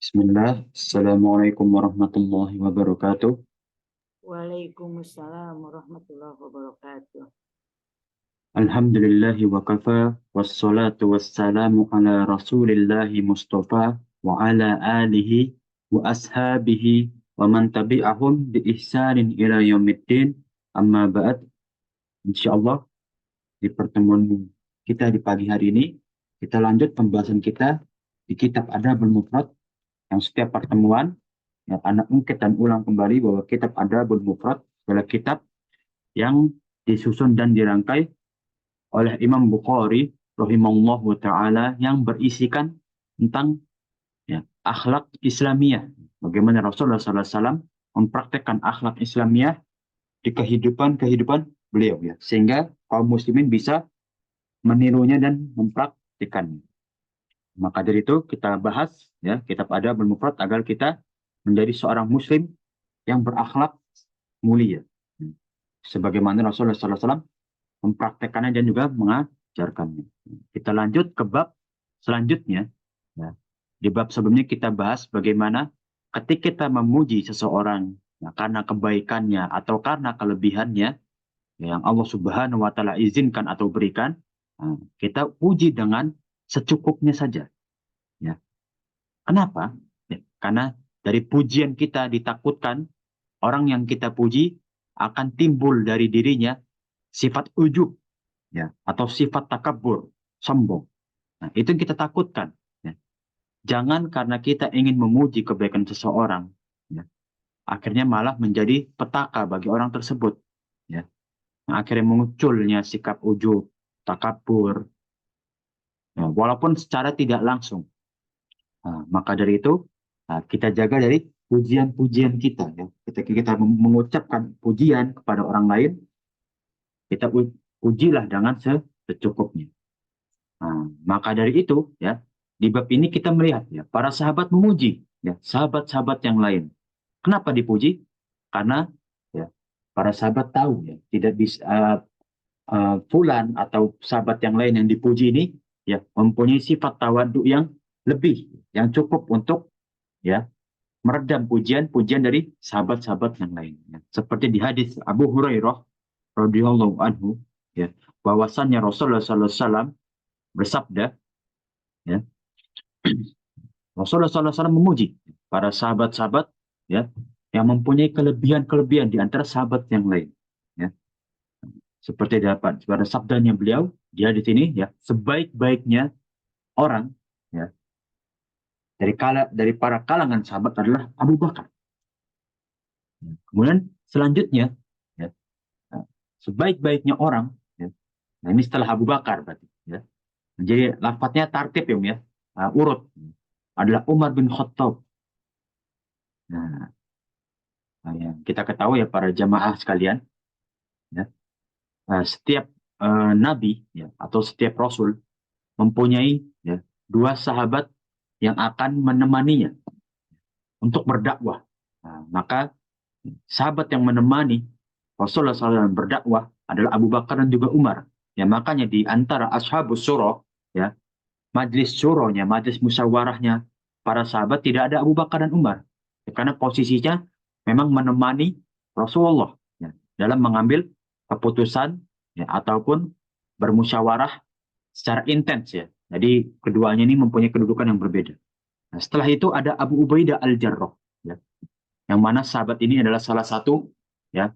Bismillah, Assalamualaikum warahmatullahi wabarakatuh. Waalaikumsalam warahmatullahi wabarakatuh. Alhamdulillahi wa kafa, wassalatu wassalamu ala rasulillahi mustafa, wa ala alihi wa ashabihi, wa man tabi'ahum bi ihsanin ila yaumiddin, amma ba'd. Insyaallah, di pertemuan kita di pagi hari ini, kita lanjut pembahasan kita di kitab Adabul Mufrad, yang setiap pertemuan yang anak ungkit dan ulang kembali bahwa kitab Adabul Mufrad adalah kitab yang disusun dan dirangkai oleh Imam Bukhari rahimahullahu taala yang berisikan tentang akhlak Islamiyah. Bagaimana Rasulullah SAW mempraktekkan akhlak Islamiyah di kehidupan beliau ya, sehingga kaum muslimin bisa menirunya dan mempraktikannya. Maka dari itu kita bahas ya kitab Adabul Mufrad agar kita menjadi seorang muslim yang berakhlak mulia. Sebagaimana Rasulullah SAW mempraktekannya dan juga mengajarkannya. Kita lanjut ke bab selanjutnya. Ya. Di bab sebelumnya kita bahas bagaimana ketika kita memuji seseorang ya, karena kebaikannya atau karena kelebihannya yang Allah Subhanahu wa taala izinkan atau berikan, kita puji dengan secukupnya saja. Ya. Kenapa? Ya, karena dari pujian kita ditakutkan orang yang kita puji akan timbul dari dirinya sifat ujub ya atau sifat takabur, sombong. Nah, itu yang kita takutkan ya. Jangan karena kita ingin memuji kebaikan seseorang ya, akhirnya malah menjadi petaka bagi orang tersebut ya. Nah, akhirnya munculnya sikap ujub, takabur ya, walaupun secara tidak langsung. Nah, maka dari itu kita jaga dari pujian-pujian kita ya. Ketika kita mengucapkan pujian kepada orang lain, kita pujilah dengan secukupnya. Nah, maka dari itu ya di bab ini kita melihat ya para sahabat memuji ya sahabat-sahabat yang lain. Kenapa dipuji? Karena ya para sahabat tahu ya tidak bisa fulan atau sahabat yang lain yang dipuji ini ya mempunyai sifat tawadhu yang lebih yang cukup untuk ya meredam pujian-pujian dari sahabat-sahabat yang lain. Ya. Seperti di hadis Abu Hurairah radhiyallahu anhu ya bahwasannya Rasulullah SAW bersabda ya Rasulullah SAW memuji para sahabat-sahabat ya yang mempunyai kelebihan-kelebihan di antara sahabat yang lain. Ya. Seperti dapat pada sabdanya beliau dia di sini ya sebaik-baiknya orang ya dari para kalangan sahabat adalah Abu Bakar. Ya. Kemudian selanjutnya ya, sebaik-baiknya orang ya, nah ini setelah Abu Bakar berarti ya. Jadi lafadznya tartib ya, urut adalah Umar bin Khattab. Nah, yang kita ketahui ya para jamaah sekalian, ya, setiap nabi ya, atau setiap rasul mempunyai ya, dua sahabat yang akan menemaninya untuk berdakwah. Nah, maka sahabat yang menemani Rasulullah SAW berdakwah adalah Abu Bakar dan juga Umar. Ya, makanya di antara ashabus surah, ya, majlis surahnya, majlis musyawarahnya para sahabat tidak ada Abu Bakar dan Umar. Ya, karena posisinya memang menemani Rasulullah ya, dalam mengambil keputusan ya, ataupun bermusyawarah secara intens ya. Jadi keduanya ini mempunyai kedudukan yang berbeda. Nah, setelah itu ada Abu Ubaidah Al-Jarrah ya, yang mana sahabat ini adalah salah satu ya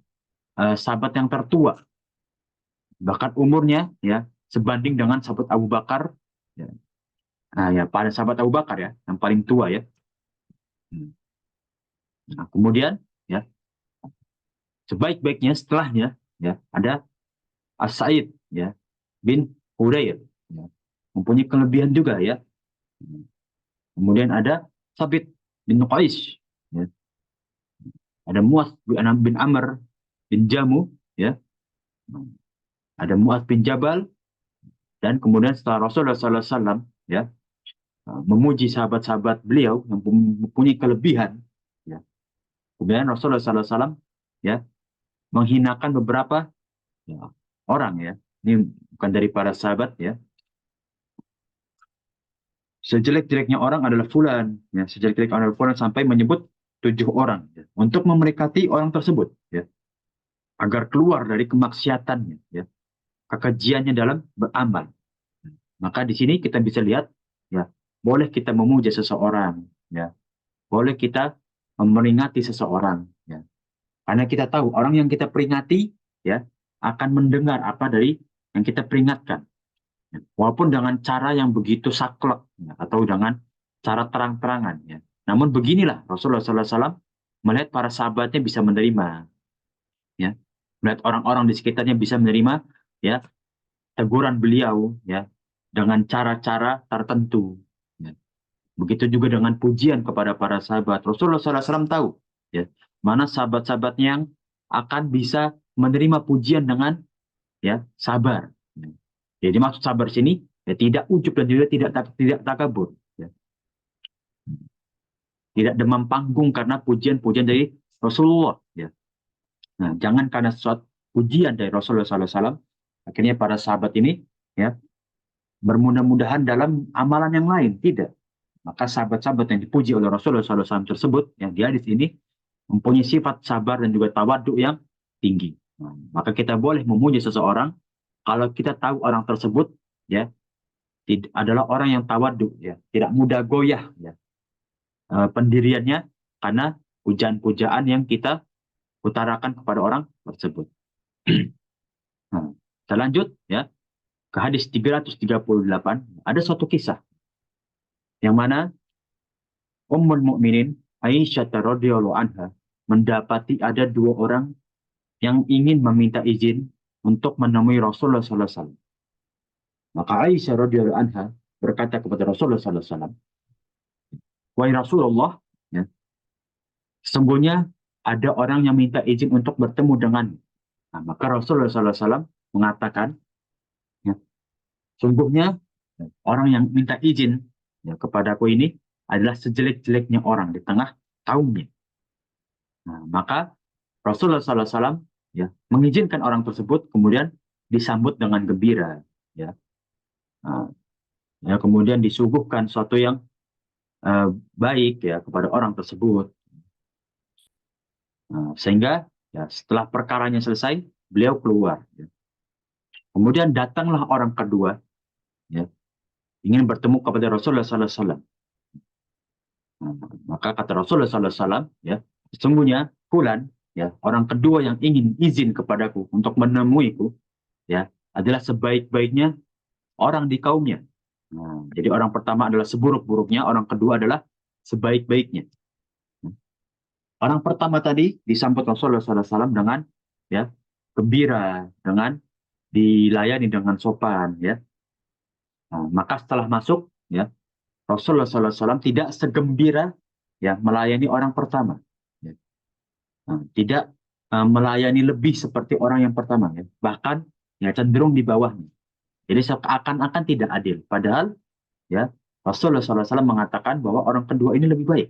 sahabat yang tertua, bahkan umurnya ya sebanding dengan sahabat Abu Bakar ya. Nah, ya pada sahabat Abu Bakar ya yang paling tua ya. Nah, kemudian ya sebaik-baiknya setelahnya ya ada As-Sa'id ya bin Hudayr ya. Mempunyai kelebihan juga ya. Kemudian ada Sabit bin Qais ya. Ada Muaz bin Amr bin Jamu ya. Ada Muaz bin Jabal dan kemudian setelah Rasulullah SAW ya memuji sahabat-sahabat beliau yang mempunyai kelebihan ya. Kemudian Rasulullah SAW ya menghinakan beberapa ya, orang ya. Ini bukan dari para sahabat ya. sejelek-jeleknya orang adalah fulan, ya, sejelek-jeleknya orang adalah fulan sampai menyebut 7 orang, ya, untuk memberkati orang tersebut, ya, agar keluar dari kemaksiatannya, ya, kekejiannya dalam beramal. Maka di sini kita bisa lihat, ya, boleh kita memuja seseorang, ya, boleh kita memperingati seseorang, ya, karena kita tahu orang yang kita peringati, ya, akan mendengar apa dari yang kita peringatkan, ya, walaupun dengan cara yang begitu saklek, ya, atau dengan cara terang-terangan, ya. Namun beginilah Rasulullah SAW melihat para sahabatnya bisa menerima, ya, melihat orang-orang di sekitarnya bisa menerima, ya, teguran beliau, ya, dengan cara-cara tertentu, ya. Begitu juga dengan pujian kepada para sahabat. Rasulullah SAW tahu, ya, mana sahabat-sahabatnya yang akan bisa menerima pujian dengan, ya, sabar. Ya. Jadi maksud sabar sini, ya, tidak ujub dan juga tidak takabur, ya. Tidak demam panggung karena pujian-pujian dari Rasulullah, ya. Nah, jangan karena suatu pujian dari Rasulullah SAW, akhirnya para sahabat ini, ya, bermudah-mudahan dalam amalan yang lain. Tidak. Maka sahabat-sahabat yang dipuji oleh Rasulullah SAW tersebut, yang di hadis ini, mempunyai sifat sabar dan juga tawaduk yang tinggi. Nah, maka kita boleh memuji seseorang kalau kita tahu orang tersebut, ya, adalah orang yang tawaduk, ya, tidak mudah goyah, ya, pendiriannya karena pujaan-pujaan yang kita utarakan kepada orang tersebut. Nah, kita lanjut, ya, ke hadis 338. Ada suatu kisah yang mana Ummul Mukminin Aisyah radhiyallahu anha mendapati ada 2 orang yang ingin meminta izin untuk menemui Rasulullah SAW. Maka Aisyah radhiyallahu anha berkata kepada Rasulullah SAW, "Wahai Rasulullah, ya, sesungguhnya ada orang yang minta izin untuk bertemu dengan." Nah, maka Rasulullah SAW mengatakan, ya, sungguhnya, ya, orang yang minta izin, ya, kepadaku ini adalah sejelek-jeleknya orang di tengah kaumnya. Nah, maka Rasulullah SAW, ya, mengizinkan orang tersebut, kemudian disambut dengan gembira, ya. Nah, ya, kemudian disuguhkan sesuatu yang baik, ya, kepada orang tersebut. Nah, sehingga, ya, setelah perkaranya selesai, beliau keluar, ya. Kemudian datanglah orang kedua, ya, ingin bertemu kepada Rasulullah SAW. Nah, maka kata Rasulullah SAW, ya, sesungguhnya fulan, ya, orang kedua yang ingin izin kepadaku untuk menemuiku, ya, adalah sebaik-baiknya orang di kaumnya. Nah, jadi orang pertama adalah seburuk-buruknya, orang kedua adalah sebaik-baiknya. Orang pertama tadi disambut Rasulullah SAW dengan, ya, gembira, dengan dilayani dengan sopan, ya. Nah, maka setelah masuk, ya, Rasulullah SAW tidak segembira, ya, melayani orang pertama, ya. Nah, tidak melayani lebih seperti orang yang pertama, ya. Bahkan, ya, cenderung di bawahnya. Jadi seakan-akan tidak adil. Padahal, ya, Rasulullah SAW mengatakan bahwa orang kedua ini lebih baik.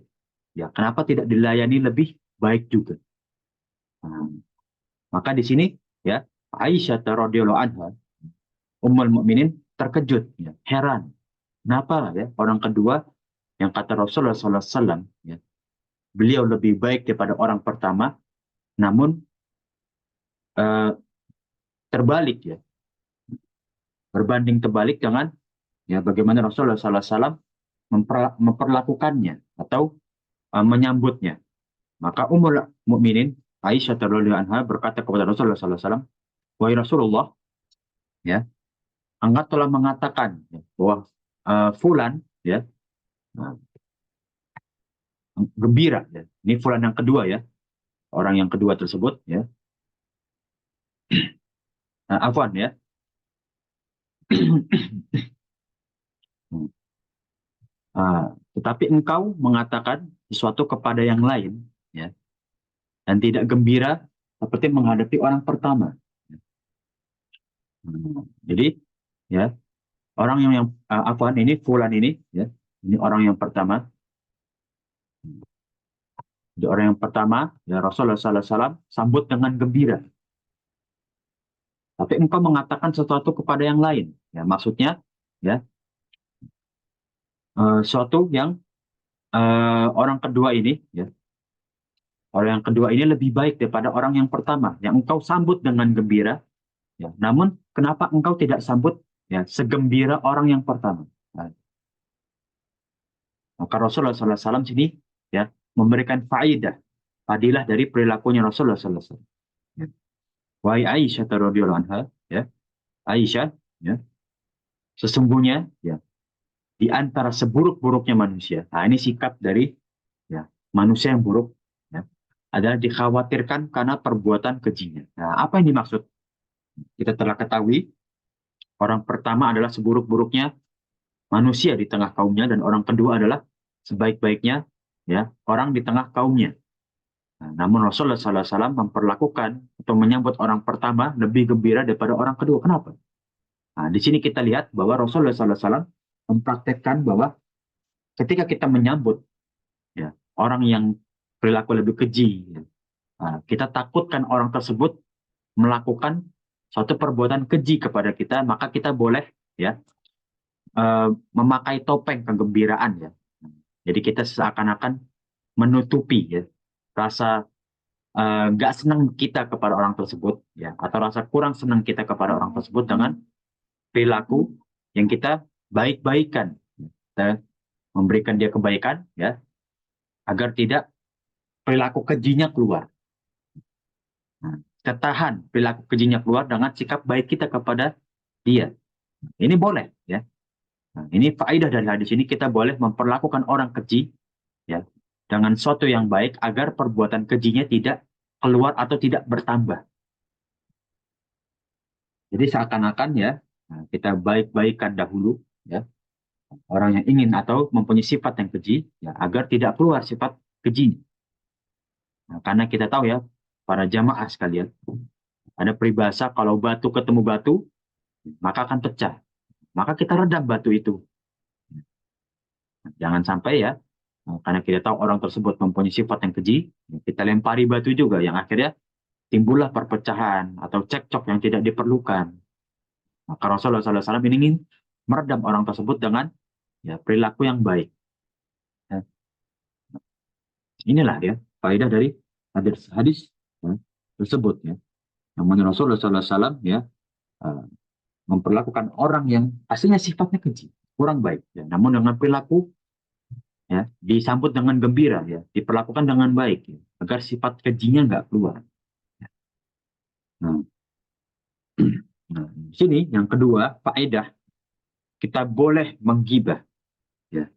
Ya, kenapa tidak dilayani lebih baik juga? Nah, maka di sini, ya, Aisyah radhiyallahu anha, Ummul Mukminin, terkejut, ya, heran. Kenapa, ya, orang kedua yang kata Rasulullah SAW, ya, beliau lebih baik daripada orang pertama, namun eh, terbalik, ya, berbanding terbalik dengan, ya, bagaimana Rasulullah SAW memperlakukannya atau menyambutnya. Maka Ummul Mukminin Aisyah radhiyallahu anha berkata kepada Rasulullah SAW, "Wahai Rasulullah, ya, Engkau telah mengatakan, ya, bahwa fulan, ya, nah, gembira, ya. Ini fulan yang kedua, ya, orang yang kedua tersebut, ya. Nah, afwan, ya." Tetapi engkau mengatakan sesuatu kepada yang lain, ya, dan tidak gembira seperti menghadapi orang pertama. Jadi, ya, orang yang afwan ini fulan ini, ya, ini orang yang pertama. Jadi orang yang pertama, ya, Rasulullah SAW sambut dengan gembira. Tapi engkau mengatakan sesuatu kepada yang lain, ya, maksudnya, ya, suatu yang orang kedua ini, ya, orang yang kedua ini lebih baik daripada orang yang pertama, yang engkau sambut dengan gembira, ya. Namun kenapa engkau tidak sambut, ya, segembira orang yang pertama? Nah, maka Rasulullah SAW sini, ya, memberikan faidah, fadilah dari perilakunya Rasulullah SAW. Ya. Wahai Aisyah radhiyallahu anha, ya, Aisyah, ya, sesungguhnya, ya, di antara seburuk-buruknya manusia, nah ini sikap dari, ya, manusia yang buruk, ya, adalah dikhawatirkan karena perbuatan kejinya. Nah, apa yang dimaksud? Kita telah ketahui orang pertama adalah seburuk-buruknya manusia di tengah kaumnya, dan orang kedua adalah sebaik-baiknya, ya, orang di tengah kaumnya. Nah, namun Rasulullah SAW memperlakukan atau menyambut orang pertama lebih gembira daripada orang kedua. Kenapa? Nah, di sini kita lihat bahwa Rasulullah SAW mempraktekkan bahwa ketika kita menyambut, ya, orang yang perilaku lebih keji, ya, nah, kita takutkan orang tersebut melakukan suatu perbuatan keji kepada kita, maka kita boleh, ya, memakai topeng kegembiraan, ya. Jadi kita seakan-akan menutupi, ya, rasa nggak senang kita kepada orang tersebut, ya, atau rasa kurang senang kita kepada orang tersebut dengan perilaku yang kita baik-baikan. Kita memberikan dia kebaikan, ya, agar tidak perilaku kejinya keluar. Nah, kita tahan perilaku kejinya keluar dengan sikap baik kita kepada dia. Ini boleh, ya. Nah, ini faedah dari hadis ini, kita boleh memperlakukan orang keji, ya, dengan suatu yang baik agar perbuatan kejinya tidak keluar atau tidak bertambah. Jadi seakan-akan, ya, nah, kita baik-baikan dahulu, ya, orang yang ingin atau mempunyai sifat yang keji, ya, agar tidak keluar sifat keji. Nah, karena kita tahu, ya, para jamaah sekalian, ada peribahasa kalau batu ketemu batu, maka akan pecah. Maka kita redam batu itu. Jangan sampai, ya, karena kita tahu orang tersebut mempunyai sifat yang keji, kita lempari batu juga, yang akhirnya timbullah perpecahan atau cekcok yang tidak diperlukan. Maka Rasulullah SAW ingin meredam orang tersebut dengan, ya, perilaku yang baik. Ya. Inilah, ya, faedah dari hadis, ya, tersebut, ya. Namun Rasulullah SAW, ya, memperlakukan orang yang aslinya sifatnya keji, kurang baik, ya, namun dengan perilaku, ya, disambut dengan gembira, ya, diperlakukan dengan baik, ya, agar sifat kejinya nggak keluar. Nah, nah, di sini yang kedua faedah, kita boleh menggibah, ya.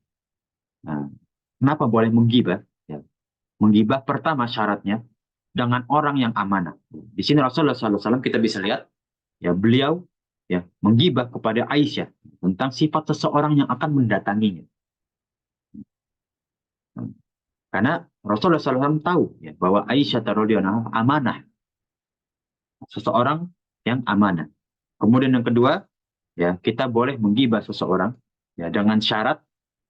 Nah, kenapa boleh menggibah? Ya, menggibah pertama syaratnya dengan orang yang amanah. Di sini Rasulullah SAW kita bisa lihat, ya, beliau, ya, menggibah kepada Aisyah tentang sifat seseorang yang akan mendatanginya. Karena Rasulullah SAW tahu, ya, bahwa Aisyah radhiyallahu anha amanah, seseorang yang amanah. Kemudian yang kedua, ya, kita boleh menggibah seseorang, ya, dengan syarat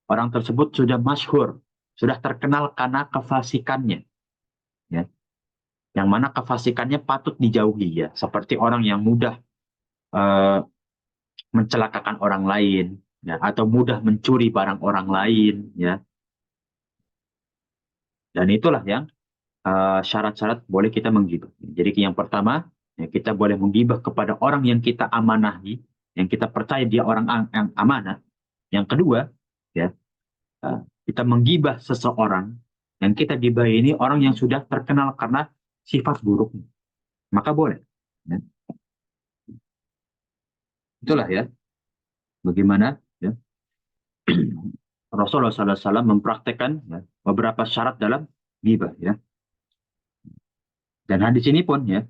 orang tersebut sudah masyhur, sudah terkenal karena kefasikannya, ya, yang mana kefasikannya patut dijauhi, ya, seperti orang yang mudah mencelakakan orang lain, ya, atau mudah mencuri barang orang lain, ya. Dan itulah yang syarat-syarat boleh kita menggibah. Jadi yang pertama, ya, kita boleh menggibah kepada orang yang kita amanahi, yang kita percaya dia orang yang amanah. Yang kedua, ya, kita menggibah seseorang yang kita gibahi ini orang yang sudah terkenal karena sifat buruknya. Maka boleh. Ya. Itulah, ya, bagaimana, ya, Rasulullah SAW mempraktekkan, ya, beberapa syarat dalam gibah, ya. Dan hadis ini pun, ya,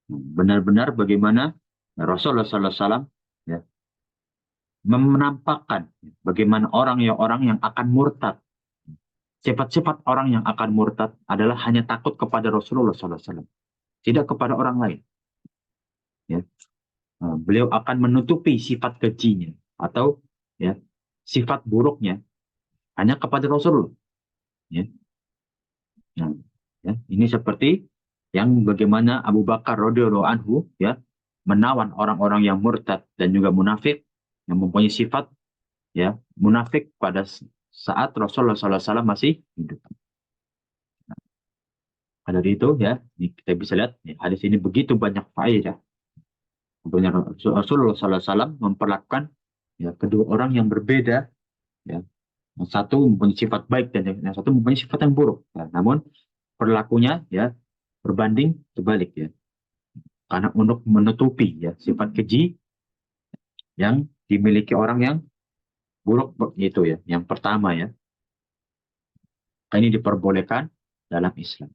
benar-benar bagaimana Rasulullah SAW, ya, menampakkan bagaimana orang yang akan murtad. Sifat-sifat orang yang akan murtad adalah hanya takut kepada Rasulullah SAW, tidak kepada orang lain. Ya. Beliau akan menutupi sifat kejinya atau, ya, sifat buruknya hanya kepada Rasulullah. Ya. Nah, ya, ini seperti yang bagaimana Abu Bakar radhiyallahu anhu, ya, menawan orang-orang yang murtad dan juga munafik yang mempunyai sifat ya munafik pada saat Rasulullah SAW masih hidup. Nah, dari itu ya kita bisa lihat ya, hadis ini begitu banyak faedah. Tentunya Rasulullah SAW memperlakukan ya kedua orang yang berbeda, ya yang satu mempunyai sifat baik dan yang satu mempunyai sifat yang buruk. Ya, namun perilakunya ya berbanding terbalik ya, karena untuk menutupi ya sifat keji yang dimiliki orang yang buruk itu ya. Yang pertama ya, ini diperbolehkan dalam Islam.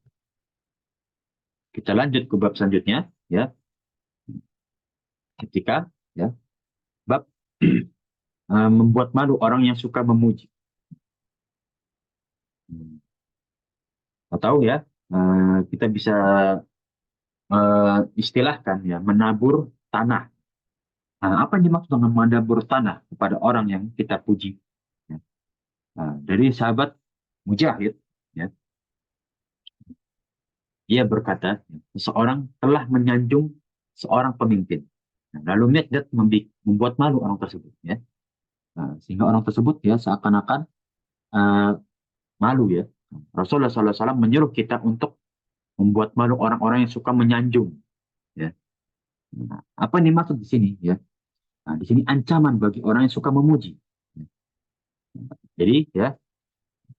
Kita lanjut ke bab selanjutnya ya, ketika ya bab membuat malu orang yang suka memuji. Atau ya kita bisa istilahkan ya menabur tanah. Nah, apa yang dimaksud dengan menabur tanah kepada orang yang kita puji? Ya. Nah, dari sahabat Mujahid, ya, ia berkata, ya, seseorang telah menyanjung seorang pemimpin. Nah, lalu niat membuat malu orang tersebut, ya. Nah, sehingga orang tersebut ya seakan-akan uh, malu ya. Rasulullah SAW menyuruh kita untuk membuat malu orang-orang yang suka menyanjung. Ya. Nah, apa yang dimaksud di sini? Ya. Nah, di sini ancaman bagi orang yang suka memuji. Jadi ya,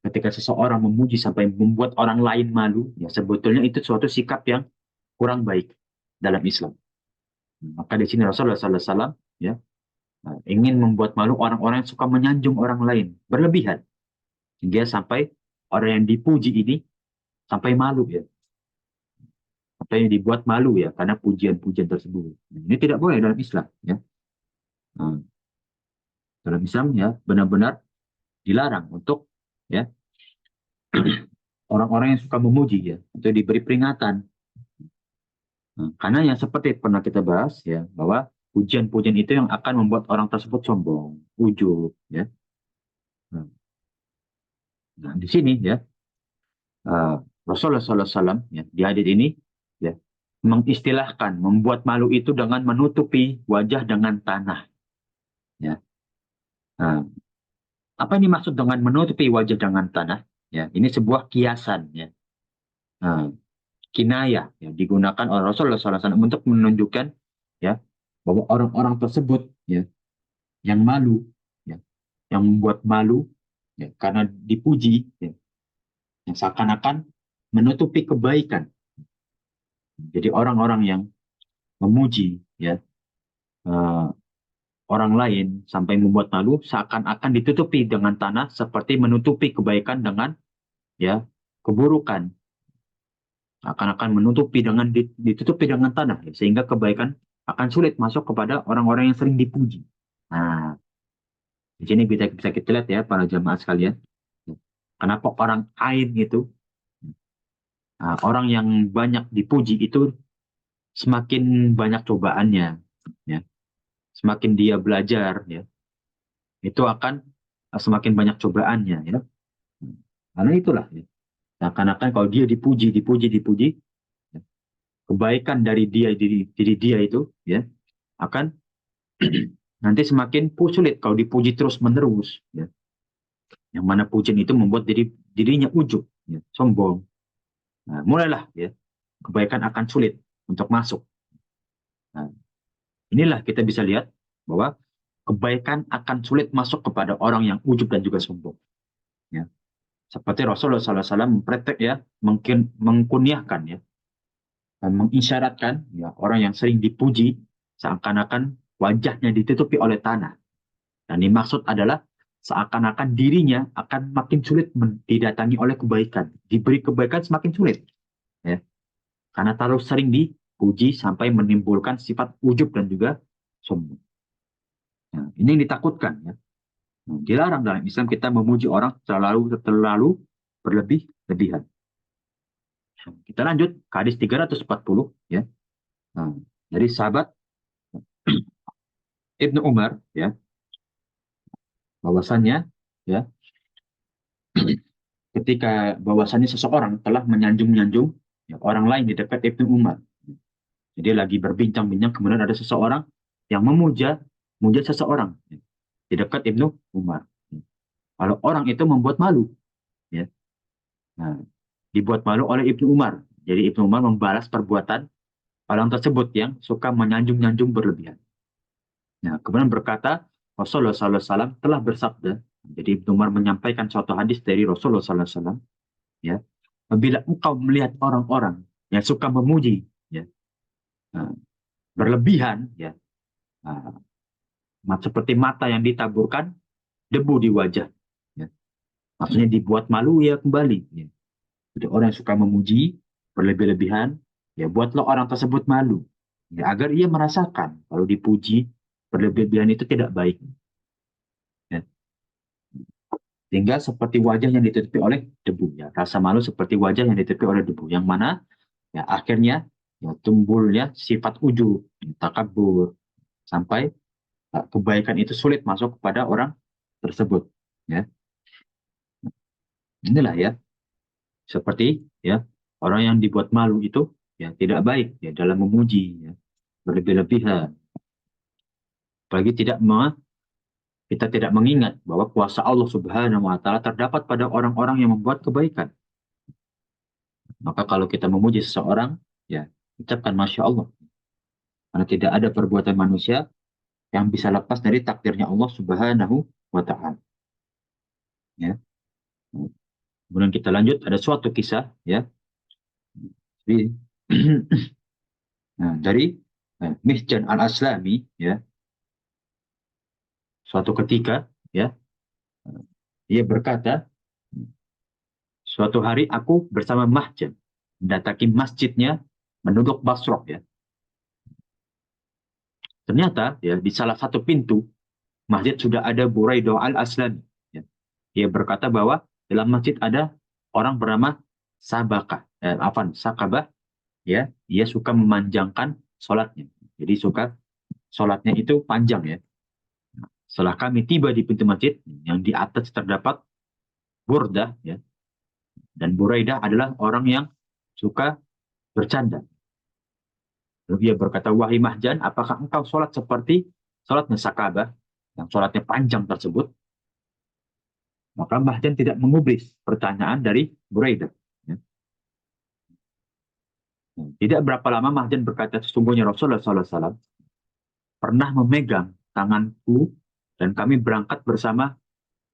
ketika seseorang memuji sampai membuat orang lain malu, ya sebetulnya itu suatu sikap yang kurang baik dalam Islam. Maka di sini Rasulullah SAW ya ingin membuat malu orang-orang yang suka menyanjung orang lain berlebihan, hingga sampai orang yang dipuji ini sampai malu ya, sampai dibuat malu ya karena pujian-pujian tersebut. Ini tidak boleh dalam Islam ya. Nah, dalam Islam ya benar-benar dilarang untuk ya orang-orang yang suka memuji ya, itu diberi peringatan. Nah, karena yang seperti pernah kita bahas ya, bahwa pujian-pujian itu yang akan membuat orang tersebut sombong, ujub ya. Nah, nah, di sini ya Rasulullah SAW ya, di hadis ini ya mengistilahkan membuat malu itu dengan menutupi wajah dengan tanah. Ya. Nah, apa yang dimaksud dengan menutupi wajah dengan tanah? Ya, ini sebuah kiasan ya. Nah, kinayah ya, digunakan oleh Rasulullah SAW untuk menunjukkan ya bahwa orang-orang tersebut ya yang malu ya, yang membuat malu ya karena dipuji ya, yang seakan-akan menutupi kebaikan. Jadi orang-orang yang memuji ya eh, orang lain sampai membuat malu seakan-akan ditutupi dengan tanah seperti menutupi kebaikan dengan ya keburukan, akan menutupi dengan ditutupi dengan tanah ya, sehingga kebaikan akan sulit masuk kepada orang-orang yang sering dipuji. Nah, di sini bisa kita lihat ya para jamaah sekalian, kenapa orang ain itu orang yang banyak dipuji itu semakin banyak cobaannya ya, semakin dia belajar ya itu akan semakin banyak cobaannya ya, karena itulah ya. Seakan-akan kalau dia dipuji ya, kebaikan dari diri dia itu ya akan nanti semakin sulit kalau dipuji terus menerus ya, yang mana pujian itu membuat dirinya ujub ya, sombong. Nah, mulailah ya kebaikan akan sulit untuk masuk. Nah, inilah kita bisa lihat bahwa kebaikan akan sulit masuk kepada orang yang ujub dan juga sombong ya, seperti Rasulullah SAW mempraktek ya mengkunyahkan ya dan mengisyaratkan ya orang yang sering dipuji seakan-akan wajahnya ditutupi oleh tanah, dan dimaksud adalah seakan-akan dirinya akan makin sulit didatangi oleh kebaikan, diberi kebaikan semakin sulit ya, karena terlalu sering dipuji sampai menimbulkan sifat ujub dan juga sombong. Nah, ini yang ditakutkan ya. Nah, dilarang dalam Islam kita memuji orang terlalu berlebih-lebihan. Kita lanjut ke hadis 340 ya. Nah, dari sahabat Ibnu Umar ya, bahwasannya ya ketika bahwasannya seseorang telah menyanjung-nyanjung ya, orang lain di dekat Ibnu Umar. Jadi lagi berbincang-bincang kemudian ada seseorang yang memuja seseorang. Ya. di dekat Ibnu Umar. Kalau orang itu membuat malu, ya, nah, dibuat malu oleh Ibnu Umar. Jadi Ibnu Umar membalas perbuatan orang tersebut yang suka menyanjung-nyanjung berlebihan. Nah, kemudian berkata, Rasulullah SAW telah bersabda, jadi Ibnu Umar menyampaikan suatu hadis dari Rasulullah SAW, ya, apabila engkau melihat orang-orang yang suka memuji, ya, nah, berlebihan, ya, nah, seperti mata yang ditaburkan debu di wajah, ya. Maksudnya dibuat malu ya kembali, ya. Jadi orang yang suka memuji berlebih-lebihan, ya buatlah orang tersebut malu, ya, agar ia merasakan kalau dipuji berlebih-lebihan itu tidak baik, ya. Sehingga seperti wajah yang ditutupi oleh debu, ya, rasa malu seperti wajah yang ditutupi oleh debu, yang mana ya akhirnya ya tumbuhnya sifat ujub, takabur, sampai kebaikan itu sulit masuk kepada orang tersebut, ya. Inilah ya, seperti ya orang yang dibuat malu itu ya tidak baik ya dalam memuji, ya, berlebih-lebihan, apalagi kita tidak mengingat bahwa kuasa Allah Subhanahu wa taala terdapat pada orang-orang yang membuat kebaikan. Maka kalau kita memuji seseorang, ya ucapkan Masya Allah. Karena tidak ada perbuatan manusia yang bisa lepas dari takdirnya Allah Subhanahu wa taala. Ya. Kemudian kita lanjut, ada suatu kisah, ya. Nah, dari Mihjan al-Aslami, ya, suatu ketika, ya, dia berkata, suatu hari aku bersama Mahjan mendatangi masjidnya penduduk Basrah, ya. Ternyata ya di salah satu pintu masjid sudah ada Buraidah al-Aslami. Ya. Dia berkata bahwa dalam masjid ada orang bernama Sakabah, ya, dia suka memanjangkan sholatnya. Jadi suka sholatnya itu panjang, ya. Setelah kami tiba di pintu masjid yang di atas terdapat Burdah, ya, dan Buraidah adalah orang yang suka bercanda. Lalu dia berkata, wahai Mahjan, apakah engkau sholat seperti sholatnya Sakabah, yang sholatnya panjang tersebut? Maka Mahjan tidak mengubris pertanyaan dari Buraidah. Ya. Tidak berapa lama Mahjan berkata, sesungguhnya Rasulullah SAW pernah memegang tanganku dan kami berangkat bersama,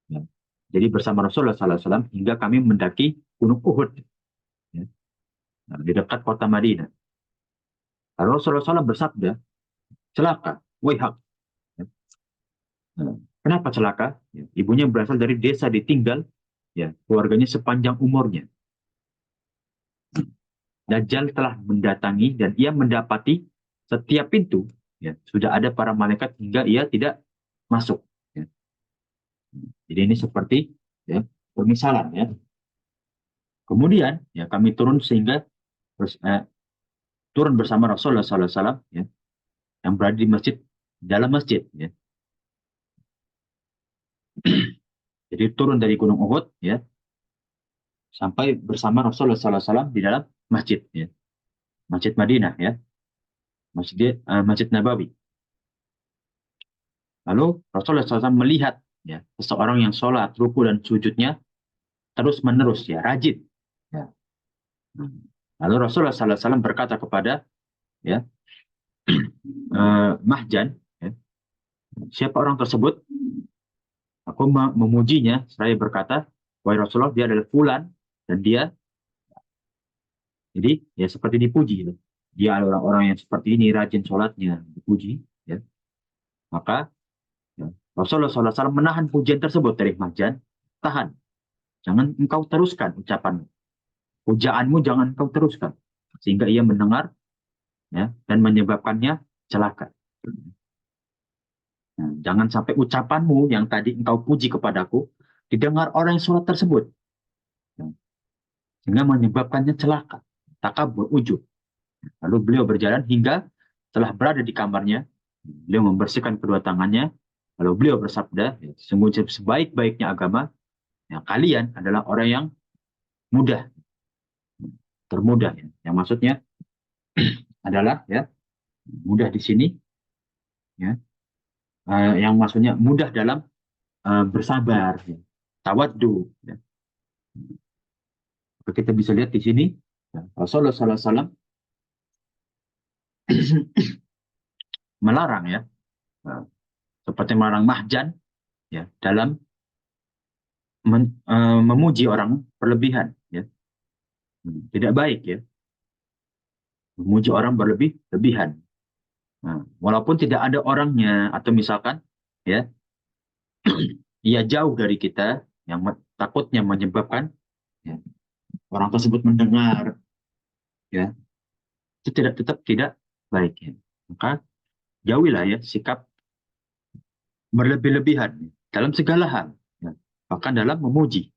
ya, jadi bersama Rasulullah SAW hingga kami mendaki Gunung Uhud, ya, di dekat kota Madinah. Lalu Rasulullah SAW bersabda, celaka, wihak. Ya. Kenapa celaka? Ya, ibunya berasal dari desa ditinggal, ya, keluarganya sepanjang umurnya. Dajjal telah mendatangi dan ia mendapati setiap pintu, ya, sudah ada para malaikat hingga ia tidak masuk. Ya. Jadi ini seperti, ya, permisalan, ya. Kemudian ya kami turun sehingga turun bersama Rasulullah SAW, ya, yang berada di masjid, dalam masjid, ya. Jadi turun dari Gunung Uhud, ya, sampai bersama Rasulullah SAW di dalam masjid, ya. Masjid Madinah, ya, Masjid Nabawi. Lalu Rasulullah SAW melihat, ya, seseorang yang sholat, ruku dan sujudnya terus menerus, ya, rajin. Ya. Lalu Rasulullah SAW berkata kepada, ya, Mahjan, ya, siapa orang tersebut? Aku memujinya, saya berkata, wahai Rasulullah, dia adalah fulan dan dia, jadi ya seperti dipuji, ya. Dia adalah orang yang seperti ini, rajin sholatnya, dipuji, ya. Maka ya, Rasulullah SAW menahan pujian tersebut dari Mahjan. Tahan, jangan engkau teruskan ucapanmu, pujaanmu jangan engkau teruskan, sehingga ia mendengar, ya, dan menyebabkannya celaka. Nah, jangan sampai ucapanmu yang tadi engkau puji kepadaku didengar orang yang sholat tersebut, ya, sehingga menyebabkannya celaka, takabur, ujub. Lalu beliau berjalan hingga telah berada di kamarnya. Beliau membersihkan kedua tangannya. Lalu beliau bersabda, ya, sungguh sebaik-baiknya agama, ya, kalian adalah orang yang mudah, termudah, ya. Yang maksudnya adalah, ya, mudah di sini, ya, yang maksudnya mudah dalam bersabar, ya. Tawaddu, ya. Kita bisa lihat di sini, ya, Rasulullah SAW melarang, ya, eh, seperti melarang mahjan, ya, dalam memuji orang berlebihan, ya. Tidak baik, ya, memuji orang berlebihan. Nah, walaupun tidak ada orangnya atau misalkan, ya, ia jauh dari kita yang takutnya menyebabkan, ya, orang tersebut mendengar, ya, itu tetap tidak baik, ya. Maka jauhilah, ya, sikap berlebih-lebihan, ya, dalam segala hal, ya. Bahkan dalam memuji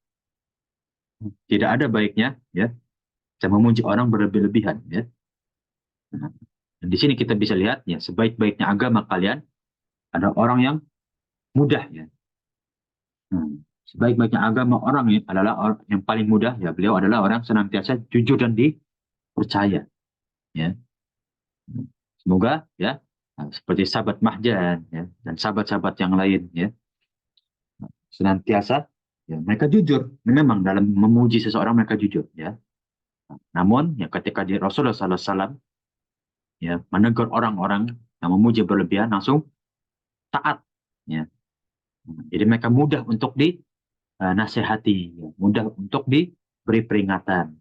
tidak ada baiknya, ya, kita memuji orang berlebih-lebihan, ya. Nah, dan di sini kita bisa lihat, ya, sebaik-baiknya agama kalian ada orang yang mudah, ya. Sebaik-baiknya agama orang ya, adalah orang yang paling mudah, ya, beliau adalah orang senantiasa jujur dan dipercaya, ya. Semoga, ya, seperti sahabat Mahjan, ya, dan sahabat-sahabat yang lain, ya, senantiasa, ya, mereka jujur. Memang dalam memuji seseorang mereka jujur, ya. Namun, ya, ketika di Rasulullah SAW, ya, menegur orang-orang yang memuji berlebihan langsung taat, ya. Jadi mereka mudah untuk dinasehati, ya, mudah untuk diberi peringatan,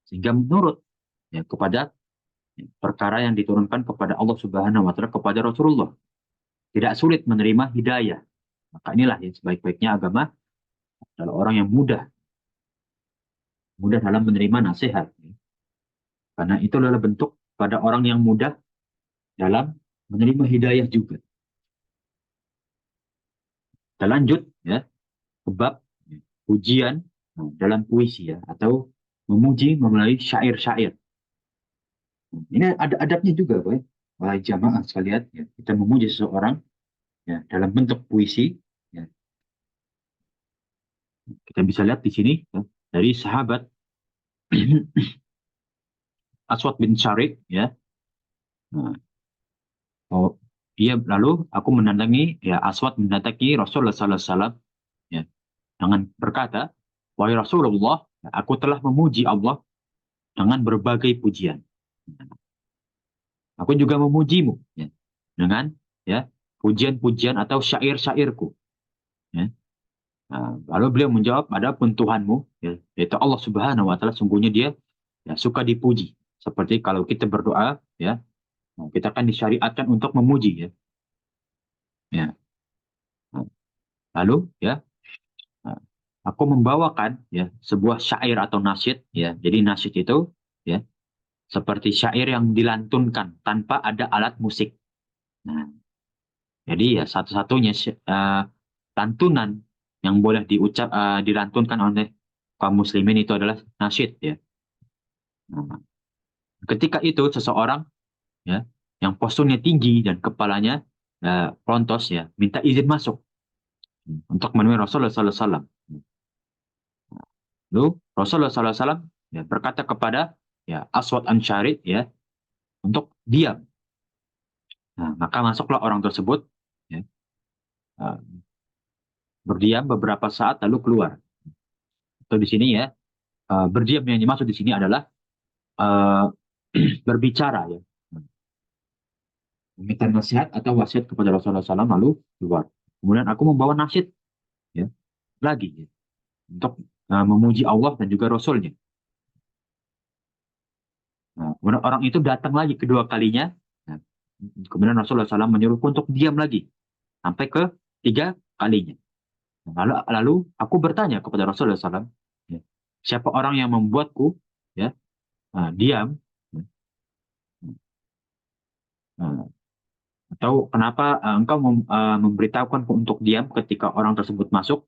sehingga menurut, ya, kepada perkara yang diturunkan kepada Allah Subhanahu wa taala kepada Rasulullah. Tidak sulit menerima hidayah. Maka inilah yang sebaik-baiknya agama adalah orang yang mudah dalam menerima nasihat. Karena itu adalah bentuk pada orang yang mudah dalam menerima hidayah juga. Kita lanjut, ya, ke bab, ya, pujian, dalam puisi, ya, atau memuji melalui syair-syair. Ini ada adabnya juga, Boy. Wahai jamaah sekalian, ya, kita memuji seseorang, ya, dalam bentuk puisi, ya. Kita bisa lihat di sini, ya, dari sahabat Aswad bin Syariq, ya. Nah, oh, dia lalu aku mendatangi, ya, Aswad mendatangi Rasulullah Sallallahu Alaihi Wasallam, ya, dengan berkata, wahai Rasulullah, aku telah memuji Allah dengan berbagai pujian. Aku juga memujimu, ya, dengan, ya, pujian-pujian atau syair-syairku, ya. Nah, lalu beliau menjawab, adapun Tuhanmu, ya, yaitu Allah Subhanahu Wa Taala, sungguhnya Dia, ya, suka dipuji. Seperti kalau kita berdoa, ya, nah, kita akan disyariatkan untuk memuji, ya. Ya. Nah, lalu, ya, nah, aku membawakan, ya, sebuah syair atau nasyid, ya. Jadi nasyid itu, ya, seperti syair yang dilantunkan tanpa ada alat musik. Nah, jadi, ya, satu-satunya lantunan yang boleh dilantunkan oleh kaum muslimin itu adalah nasyid, ya. Nah, ketika itu seseorang, ya, yang posturnya tinggi dan kepalanya rontos, ya, minta izin masuk untuk menemui Rasulullah SAW. Lalu Rasulullah SAW, ya, berkata kepada, ya, Aswad Ansyari, ya, untuk diam. Nah, maka masuklah orang tersebut, ya, uh, berdiam beberapa saat lalu keluar. Atau di sini, ya, berdiam yang dimaksud di sini adalah uh, berbicara, ya, meminta nasihat atau wasiat kepada Rasulullah SAW lalu keluar. Kemudian aku membawa nasyid, ya, lagi, ya, untuk memuji Allah dan juga Rasulnya. Nah, kemudian orang itu datang lagi kedua kalinya. Nah, kemudian Rasulullah SAW menyuruhku untuk diam lagi sampai ke tiga kalinya. Nah, lalu aku bertanya kepada Rasulullah SAW, ya, siapa orang yang membuatku, ya, diam, ya, uh, atau kenapa engkau memberitahukanku untuk diam ketika orang tersebut masuk,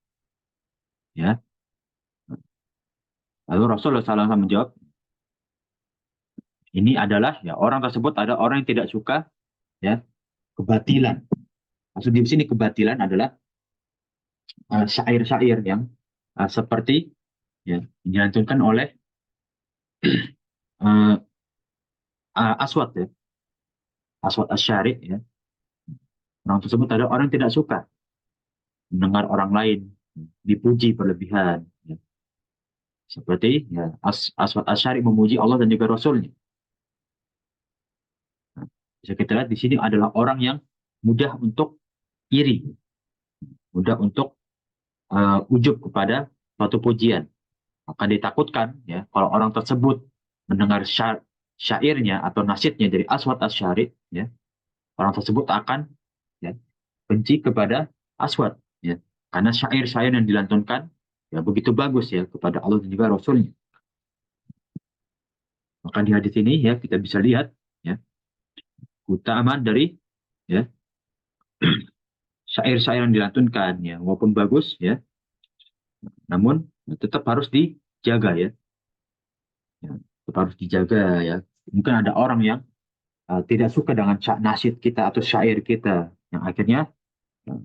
ya. Lalu Rasulullah SAW menjawab, ini adalah, ya, orang tersebut ada orang yang tidak suka, ya, kebatilan. Maksud di sini kebatilan adalah syair-syair yang seperti, ya, dilantunkan oleh uh, Aswad, ya, Aswad Asyari, ya. Orang tersebut ada orang yang tidak suka, mendengar orang lain dipuji berlebihan, ya. Seperti ya, Aswad Asy'ari memuji Allah dan juga Rasulnya. Nah, bisa kita lihat di sini adalah orang yang mudah untuk iri, mudah untuk ujub kepada suatu pujian. Maka ditakutkan ya kalau orang tersebut mendengar syairnya atau nasyidnya dari Aswad Asy'ari, ya, orang tersebut akan ya, benci kepada Aswad, ya, karena syair-syair yang dilantunkan ya begitu bagus ya kepada Allah dan juga Rasulnya. Maka di hadis ini ya kita bisa lihat ya keutamaan dari ya syair-syair yang dilantunkan ya walaupun bagus ya, namun tetap harus dijaga ya, ya tetap harus dijaga ya. Mungkin ada orang yang tidak suka dengan nasyid kita atau syair kita yang akhirnya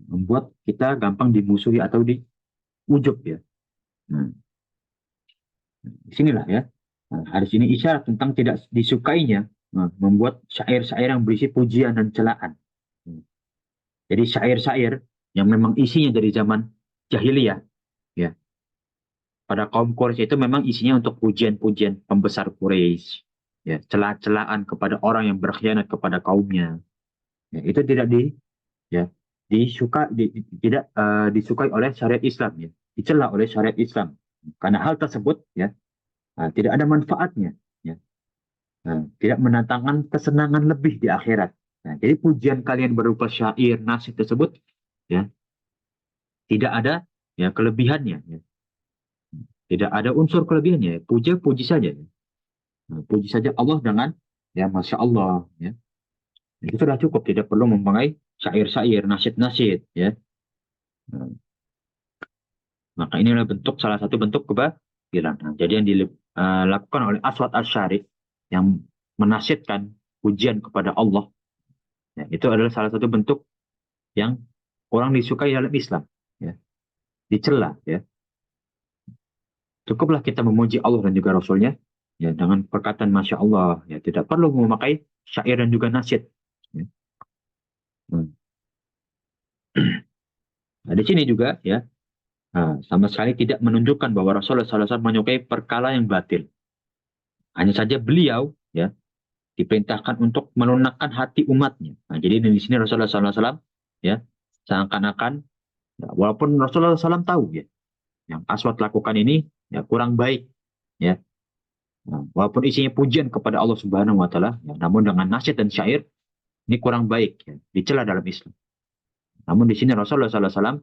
membuat kita gampang dimusuhi atau diujub ya. Nah, disinilah ya. Nah, hadis ini isyarat tentang tidak disukainya membuat syair-syair yang berisi pujian dan celaan. Jadi syair-syair yang memang isinya dari zaman jahiliyah, ya. Pada kaum Quraisy itu memang isinya untuk pujian-pujian pembesar Quraisy, ya, celah-celahan kepada orang yang berkhianat kepada kaumnya. Ya, itu tidak ya, tidak disukai oleh syariat Islam, ya. Dicela oleh syariat Islam. Karena hal tersebut ya tidak ada manfaatnya, ya. Nah, tidak mendatangkan kesenangan lebih di akhirat. Nah, jadi pujian kalian berupa syair, nasyid tersebut ya tidak ada ya kelebihannya, ya. Tidak ada unsur kelebihannya. Puji saja. Nah, puji saja Allah dengan ya Masya Allah. Ya. Itu sudah cukup. Tidak perlu memakai syair-syair, nasyid-nasyid. Ya. Nah, maka inilah salah satu bentuk kebajikan. Nah, jadi yang dilakukan oleh Aswad Asy'ari yang menasyidkan pujian kepada Allah, ya, itu adalah salah satu bentuk yang kurang disukai dalam Islam. Ya. Dicela. Ya. Cukuplah kita memuji Allah dan juga Rasulnya ya dengan perkataan Masya Allah, ya tidak perlu memakai syair dan juga nasyid, ya. Hmm. Nah, di sini juga ya sama sekali tidak menunjukkan bahwa Rasulullah SAW menyukai perkara yang batil. Hanya saja beliau ya diperintahkan untuk melunakkan hati umatnya. Nah, jadi di sini Rasulullah SAW ya seakan-akan ya, walaupun Rasulullah SAW tahu ya yang Aswad lakukan ini ya kurang baik ya. Nah, walaupun isinya pujian kepada Allah Subhanahu wa taala, ya, namun dengan nasyid dan syair ini kurang baik ya, dicela dalam Islam. Namun di sini Rasulullah SAW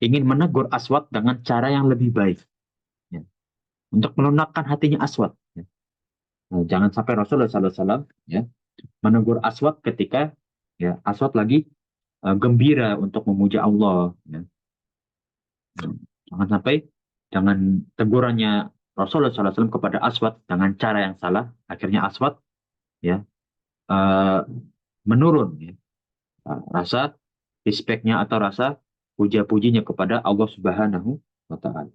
ingin menegur Aswad dengan cara yang lebih baik, ya, untuk melunakkan hatinya Aswad. Ya. Nah, jangan sampai Rasulullah SAW ya, menegur Aswad ketika ya Aswad lagi gembira untuk memuja Allah. Ya. Jangan sampai dengan tegurannya Rasulullah SAW kepada Aswad dengan cara yang salah, akhirnya Aswad ya uh, menurun ya, rasa respectnya atau rasa puja-pujinya kepada Allah Subhanahu wa Ta'ala.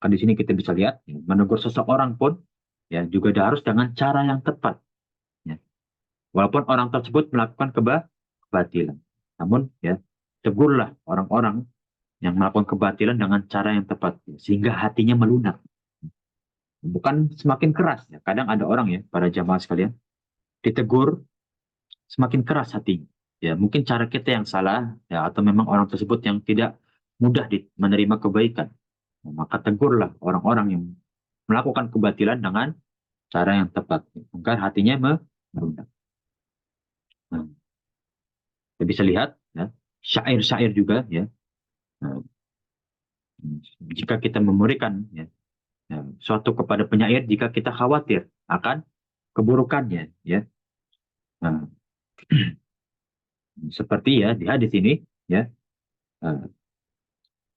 Kan di sini kita bisa lihat ya, menegur seseorang pun ya juga harus dengan cara yang tepat. Ya. Walaupun orang tersebut melakukan kebatilan, namun ya tegurlah orang-orang yang melakukan kebatilan dengan cara yang tepat ya, sehingga hatinya melunak. Bukan semakin keras ya. Kadang ada orang ya para jamaah sekalian ditegur semakin keras hatinya. Ya mungkin cara kita yang salah ya atau memang orang tersebut yang tidak mudah menerima kebaikan. Nah, maka tegurlah orang-orang yang melakukan kebatilan dengan cara yang tepat agar hatinya melunak. Nah, kita bisa lihat ya, syair-syair juga ya. Nah, jika kita memberikan ya, suatu kepada penyair jika kita khawatir akan keburukannya ya. Nah, seperti ya di hadis ini ya eh,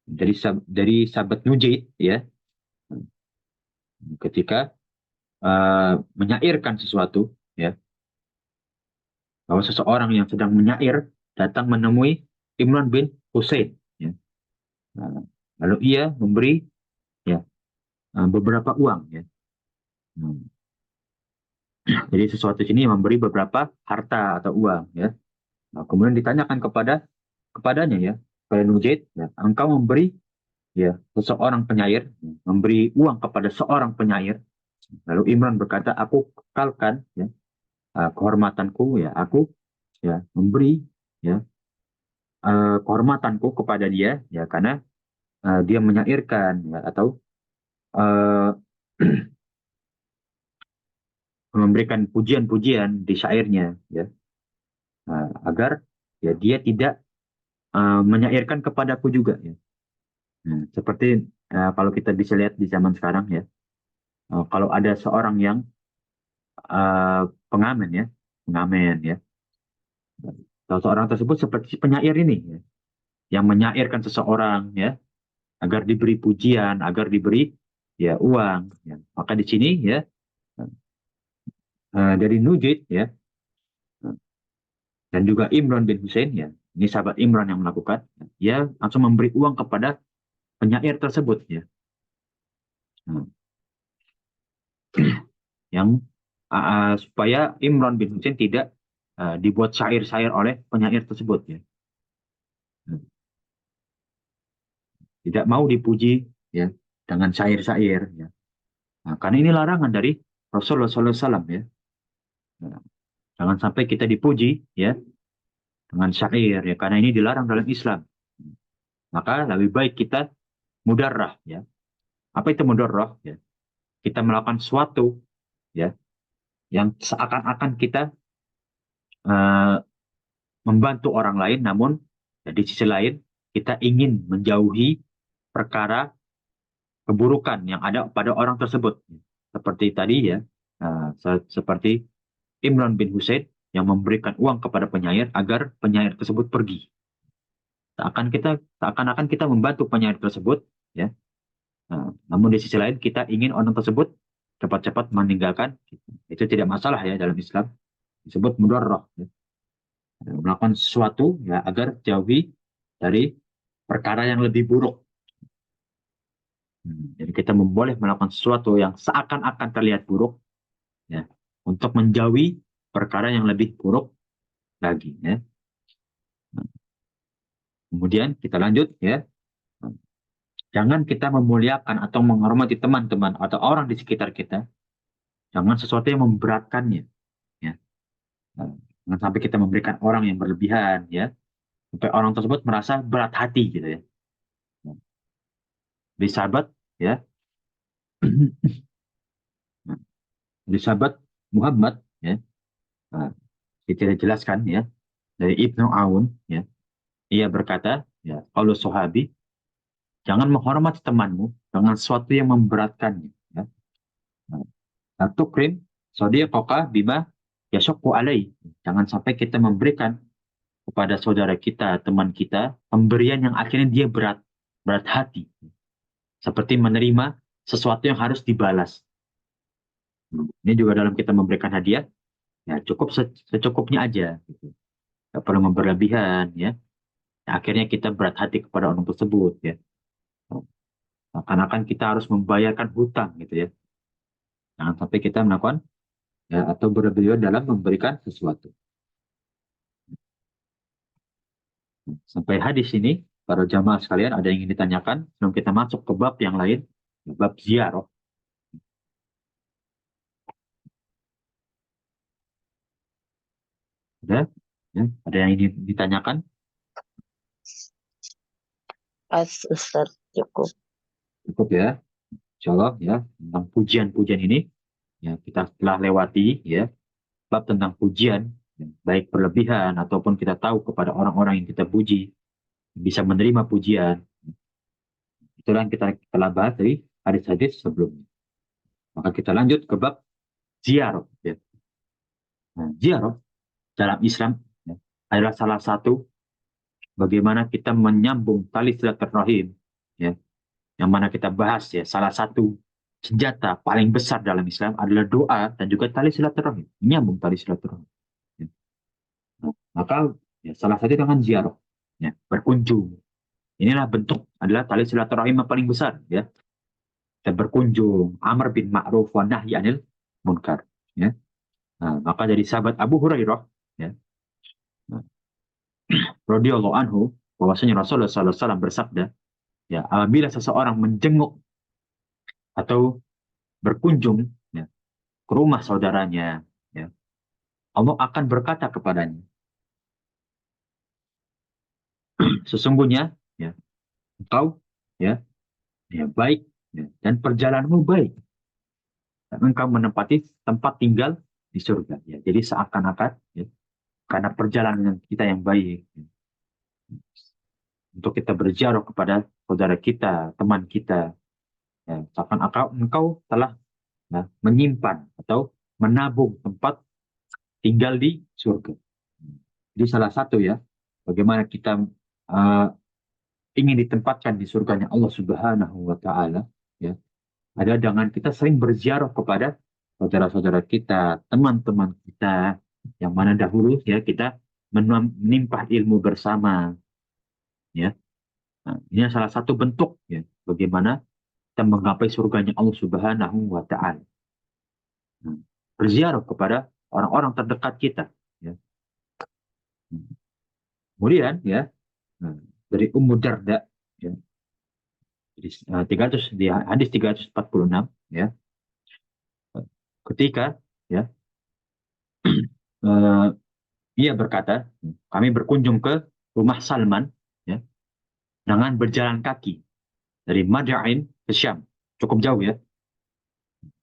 dari sahabat Nujaid ya ketika menyairkan sesuatu ya bahwa seseorang yang sedang menyair datang menemui Imran bin Husain ya. Nah, lalu ia memberi ya beberapa uang ya. Hmm. Jadi sesuatu ini memberi beberapa harta atau uang ya. Nah, kemudian ditanyakan kepadanya ya kepada Nujaid, ya, engkau memberi ya seseorang penyair, memberi uang kepada seorang penyair. Lalu Imran berkata, aku kekalkan ya kehormatanku, ya aku ya memberi ya kehormatanku kepada dia ya karena dia menyairkan ya, atau eh, memberikan pujian-pujian di syairnya ya. Agar ya dia tidak menyairkan kepadaku juga ya. Seperti kalau kita bisa lihat di zaman sekarang ya, kalau ada seorang yang pengamen ya, pengamen ya, kalau seorang tersebut seperti penyair ini ya, yang menyairkan seseorang ya, agar diberi pujian, agar diberi ya uang ya. Maka di sini ya dari Nujid ya, dan juga Imran bin Hussein ya, ini sahabat Imran yang melakukan, ya langsung memberi uang kepada penyair tersebut ya. Nah, yang supaya Imran bin Hussein tidak dibuat syair-syair oleh penyair tersebut ya. Hmm. Tidak mau dipuji ya dengan syair-syair ya. Nah, karena ini larangan dari Rasulullah SAW ya. Nah, jangan sampai kita dipuji ya dengan syair ya, karena ini dilarang dalam Islam. Maka lebih baik kita mudarrah ya. Apa itu mudarrah ya? Kita melakukan sesuatu ya yang seakan-akan kita eh, membantu orang lain, namun ya, di sisi lain kita ingin menjauhi perkara keburukan yang ada pada orang tersebut. Seperti tadi ya, seperti Imran bin Husain yang memberikan uang kepada penyair agar penyair tersebut pergi. Seakan-akan kita membantu penyair tersebut, ya. Namun di sisi lain kita ingin orang tersebut cepat-cepat meninggalkan. Itu tidak masalah ya dalam Islam. Disebut mudarrah. Ya. Melakukan sesuatu ya agar jauhi dari perkara yang lebih buruk. Jadi kita boleh melakukan sesuatu yang seakan-akan terlihat buruk ya untuk menjauhi perkara yang lebih buruk lagi ya. Kemudian kita lanjut ya. Jangan kita memuliakan atau menghormati teman-teman atau orang di sekitar kita. Jangan sesuatu yang memberatkannya ya. Jangan sampai kita memberikan orang yang berlebihan ya, sampai orang tersebut merasa berat hati gitu ya. Di sahabat ya. Di sahabat Muhammad ya. Kita jelaskan ya dari Ibnu Aun ya. Ia berkata ya, kalau sahabi, jangan menghormati temanmu dengan sesuatu yang memberatkannya ya. Satu krim sadiqaka bima yashaqqu alai. Jangan sampai kita memberikan kepada saudara kita, teman kita, pemberian yang akhirnya dia berat hati. Seperti menerima sesuatu yang harus dibalas. Ini juga dalam kita memberikan hadiah, ya cukup secukupnya aja. Gitu. Tidak perlu berlebihan, ya. Akhirnya kita berat hati kepada orang tersebut, ya. Seakan-akan kita harus membayarkan hutang, gitu ya. Jangan sampai kita melakukan, ya, atau berlebihan dalam memberikan sesuatu. Sampai hadis ini, para jamaah sekalian, ada yang ingin ditanyakan sebelum kita masuk ke bab yang lain, bab ziarah. Ada? Ya, ada yang ingin ditanyakan? Pas Ustaz cukup. Cukup ya. Insya Allah ya, tentang pujian-pujian ini, ya kita telah lewati ya, bab tentang pujian, ya, baik berlebihan ataupun kita tahu kepada orang-orang yang kita puji, bisa menerima pujian. Itulah yang kita telah bahas dari hadis-hadis sebelumnya. Maka kita lanjut ke bab ziarah. Ya. Nah, ziarah dalam Islam ya, adalah salah satu bagaimana kita menyambung tali silaturahim, ya, yang mana kita bahas ya salah satu senjata paling besar dalam Islam adalah doa dan juga tali silaturahim, menyambung tali silaturahim. Ya. Nah, maka ya, salah satu dengan ziarah, ya, berkunjung. Inilah bentuk adalah tali silaturahim yang paling besar, ya. Dan berkunjung, amr bin ma'ruf wa nahi anil munkar, ya. Nah, maka dari sahabat Abu Hurairah, ya, nah, radhiyallahu anhu, bahwasanya Rasulullah SAW bersabda, ya, apabila seseorang menjenguk atau berkunjung, ya, ke rumah saudaranya, ya, Allah akan berkata kepadanya, sesungguhnya, ya, engkau, ya, ya baik, ya, dan perjalananmu baik, dan engkau menempati tempat tinggal di surga. Ya. Jadi seakan-akan, ya, karena perjalanan kita yang baik, ya, untuk kita berziarah kepada saudara kita, teman kita, ya, seakan-akan engkau telah, ya, menyimpan atau menabung tempat tinggal di surga. Jadi salah satu, ya, bagaimana kita uh, ingin ditempatkan di surganya Allah Subhanahu wa Ta'ala, ya, ada dengan kita sering berziarah kepada saudara-saudara kita, teman-teman kita yang mana dahulu, ya, kita menimpah ilmu bersama, ya. Nah, ini salah satu bentuk, ya, bagaimana kita menggapai surganya Allah Subhanahu wa Ta'ala. Nah, berziarah kepada orang-orang terdekat kita, ya. Kemudian, ya, nah, dari Ummu Darda, ya, di 300, di hadis 346, ya, ketika, ya, eh, ia berkata, kami berkunjung ke rumah Salman, ya, dengan berjalan kaki dari Madain ke Syam, cukup jauh, ya,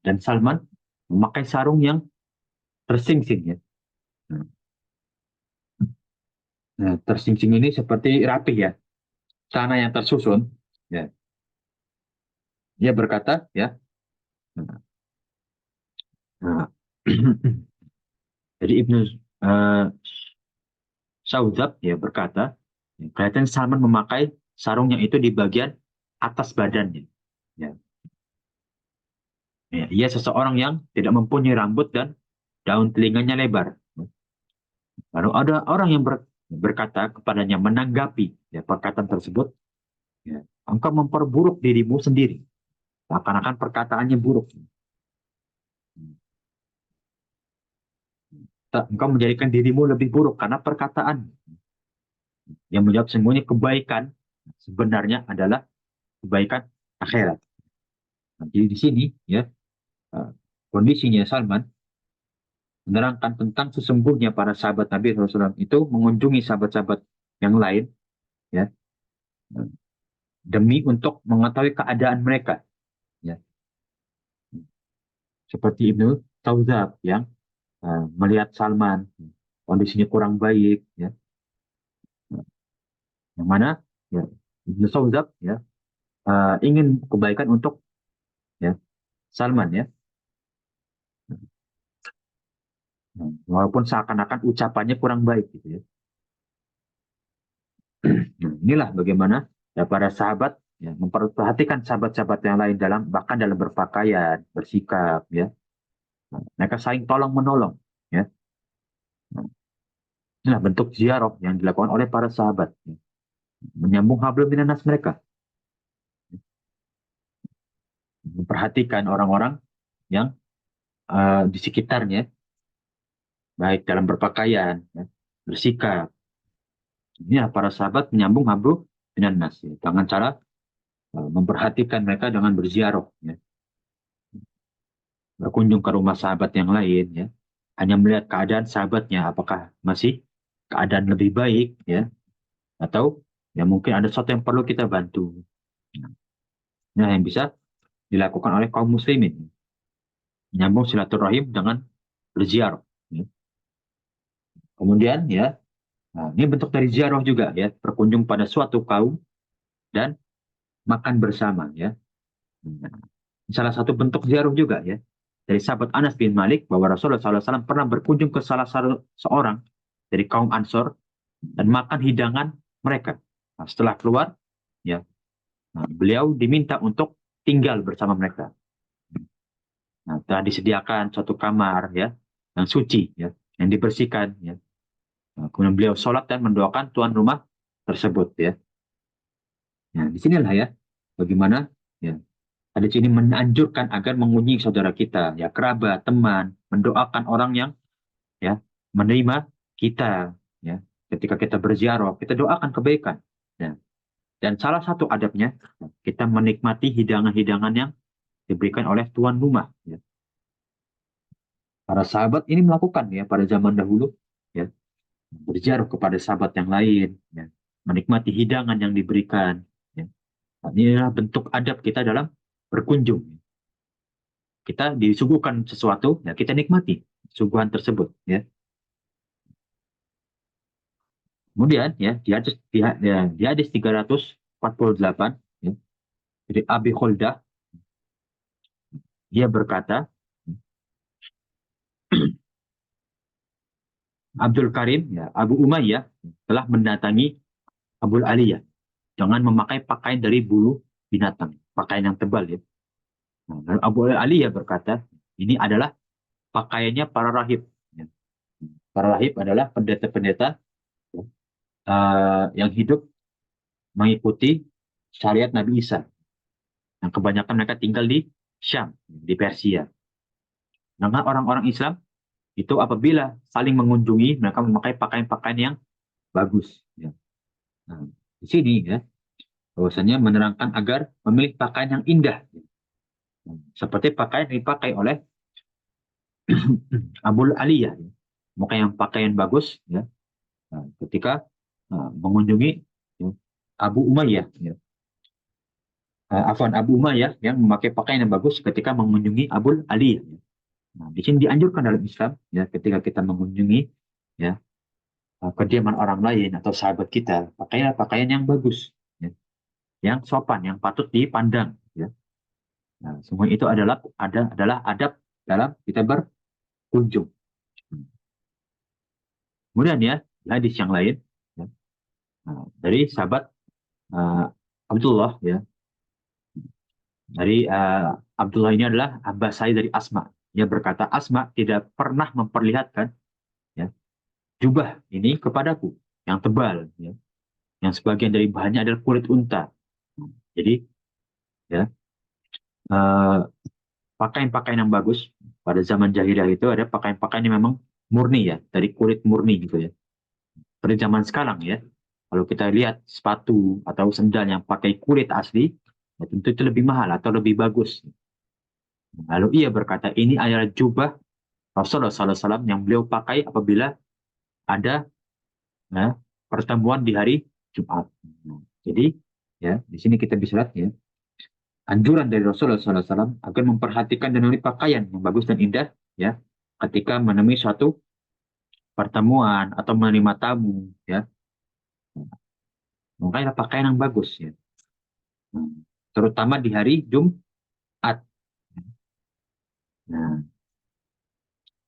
dan Salman memakai sarung yang tersingsing, ya. Nah, tersingsing ini seperti rapi, ya, celana yang tersusun, ya. Ia berkata, ya, nah, jadi Ibnu uh, Saudab, ya, berkata, kelihatan Salman memakai sarungnya itu di bagian atas badannya. Ya. Ya, ia seseorang yang tidak mempunyai rambut dan daun telinganya lebar. Lalu ada orang yang berkata kepadanya, menanggapi, ya, perkataan tersebut, ya, engkau memperburuk dirimu sendiri. Seakan-akan perkataannya buruk. Engkau menjadikan dirimu lebih buruk karena perkataan. Yang menjawab semuanya kebaikan sebenarnya adalah kebaikan akhirat. Nah, jadi di sini, ya, kondisinya Salman menerangkan tentang sesungguhnya para sahabat Nabi SAW itu mengunjungi sahabat-sahabat yang lain, ya, demi untuk mengetahui keadaan mereka, ya. Seperti Ibnu Tauzab yang melihat Salman kondisinya kurang baik, ya, yang mana, ya, Ibnu Tauzab, ya, ingin kebaikan untuk, ya, Salman, ya. Walaupun seakan-akan ucapannya kurang baik, gitu, ya. Nah, inilah bagaimana, ya, para sahabat, ya, memperhatikan sahabat-sahabat yang lain dalam, bahkan dalam berpakaian, bersikap, ya. Nah, mereka saling tolong menolong, ya. Nah, inilah bentuk ziarah yang dilakukan oleh para sahabat, ya. Menyambung hablum minanas mereka, memperhatikan orang-orang yang di sekitarnya, baik dalam berpakaian, ya, bersikap. Ini, ya, para sahabat menyambung hablum minanas, ya, dengan cara memperhatikan mereka dengan berziarah, ya, berkunjung ke rumah sahabat yang lain, ya, hanya melihat keadaan sahabatnya apakah masih keadaan lebih baik, ya, atau, ya, mungkin ada sesuatu yang perlu kita bantu. Nah, yang bisa dilakukan oleh kaum muslimin, menyambung silaturahim dengan berziarah, ya. Kemudian, ya, nah, ini bentuk dari ziarah juga, ya, berkunjung pada suatu kaum dan makan bersama, ya. Nah, salah satu bentuk ziarah juga, ya, dari sahabat Anas bin Malik bahwa Rasulullah SAW pernah berkunjung ke salah seorang dari kaum Ansor dan makan hidangan mereka. Nah, setelah keluar, ya, nah, beliau diminta untuk tinggal bersama mereka. Nah, telah disediakan suatu kamar, ya, yang suci, ya, yang dibersihkan, ya. Nah, kemudian beliau sholat dan mendoakan tuan rumah tersebut, ya. Nah, disinilah, ya, bagaimana, ya, hadis ini menganjurkan agar mengunjungi saudara kita, ya, kerabat, teman, mendoakan orang yang, ya, menerima kita, ya, ketika kita berziarah, kita doakan kebaikan. Ya. Dan salah satu adabnya, kita menikmati hidangan-hidangan yang diberikan oleh tuan rumah. Ya. Para sahabat ini melakukan ya pada zaman dahulu, ya, berziarah kepada sahabat yang lain, ya, menikmati hidangan yang diberikan. Ya. Ini adalah bentuk adab kita dalam berkunjung. Kita disuguhkan sesuatu, ya kita nikmati suguhan tersebut. Ya. Kemudian ya di hadis 348, ya, dari Abi Khuldah, dia berkata, Abdul Karim, ya, Abu Umayyah telah mendatangi Abul Aliyah dengan memakai pakaian dari bulu binatang, pakaian yang tebal ya. Nah, lalu Abu Aliyah berkata, ini adalah pakaiannya para rahib. Ya. Para rahib adalah pendeta-pendeta yang hidup mengikuti syariat Nabi Isa. Yang kebanyakan mereka tinggal di Syam, di Persia. Nah, orang-orang Islam itu apabila saling mengunjungi, mereka memakai pakaian-pakaian yang bagus. Ya. Nah, di sini ya, bahwasanya menerangkan agar memilih pakaian yang indah. Seperti pakaian yang dipakai oleh Abul Aliyah. Ya. Memakai yang pakaian bagus ya, nah, ketika mengunjungi ya, Abu Umayyah. Ya. Abu Umayyah yang memakai pakaian yang bagus ketika mengunjungi Abul Aliyah. Ya. Nah, di sini dianjurkan dalam Islam ya ketika kita mengunjungi ya kediaman orang lain atau sahabat kita, pakailah pakaian yang bagus, ya, yang sopan, yang patut dipandang. Ya. Nah, semua itu adalah adab dalam kita berkunjung. Kemudian ya, hadis yang lain ya, dari sahabat uh, Abdullah ya, dari Abdullah ini adalah abah saya dari Asma. Dia berkata, Asma tidak pernah memperlihatkan ya, jubah ini kepadaku yang tebal, ya, yang sebagian dari bahannya adalah kulit unta. Jadi ya, uh, pakaian-pakaian yang bagus pada zaman jahiliyah itu ada pakaian-pakaian yang memang murni ya, dari kulit murni gitu ya. Pada zaman sekarang ya, kalau kita lihat sepatu atau sendal yang pakai kulit asli, ya tentu itu lebih mahal atau lebih bagus. Lalu ia berkata, ini adalah jubah Rasulullah SAW yang beliau pakai apabila ada ya, pertemuan di hari Jumat. Jadi ya di sini kita bisa lihat ya anjuran dari Rasulullah SAW agar memperhatikan dan memilih pakaian yang bagus dan indah ya ketika menemui suatu pertemuan atau menerima tamu ya, makanya pakaian yang bagus ya. Terutama di hari Jumat. Nah,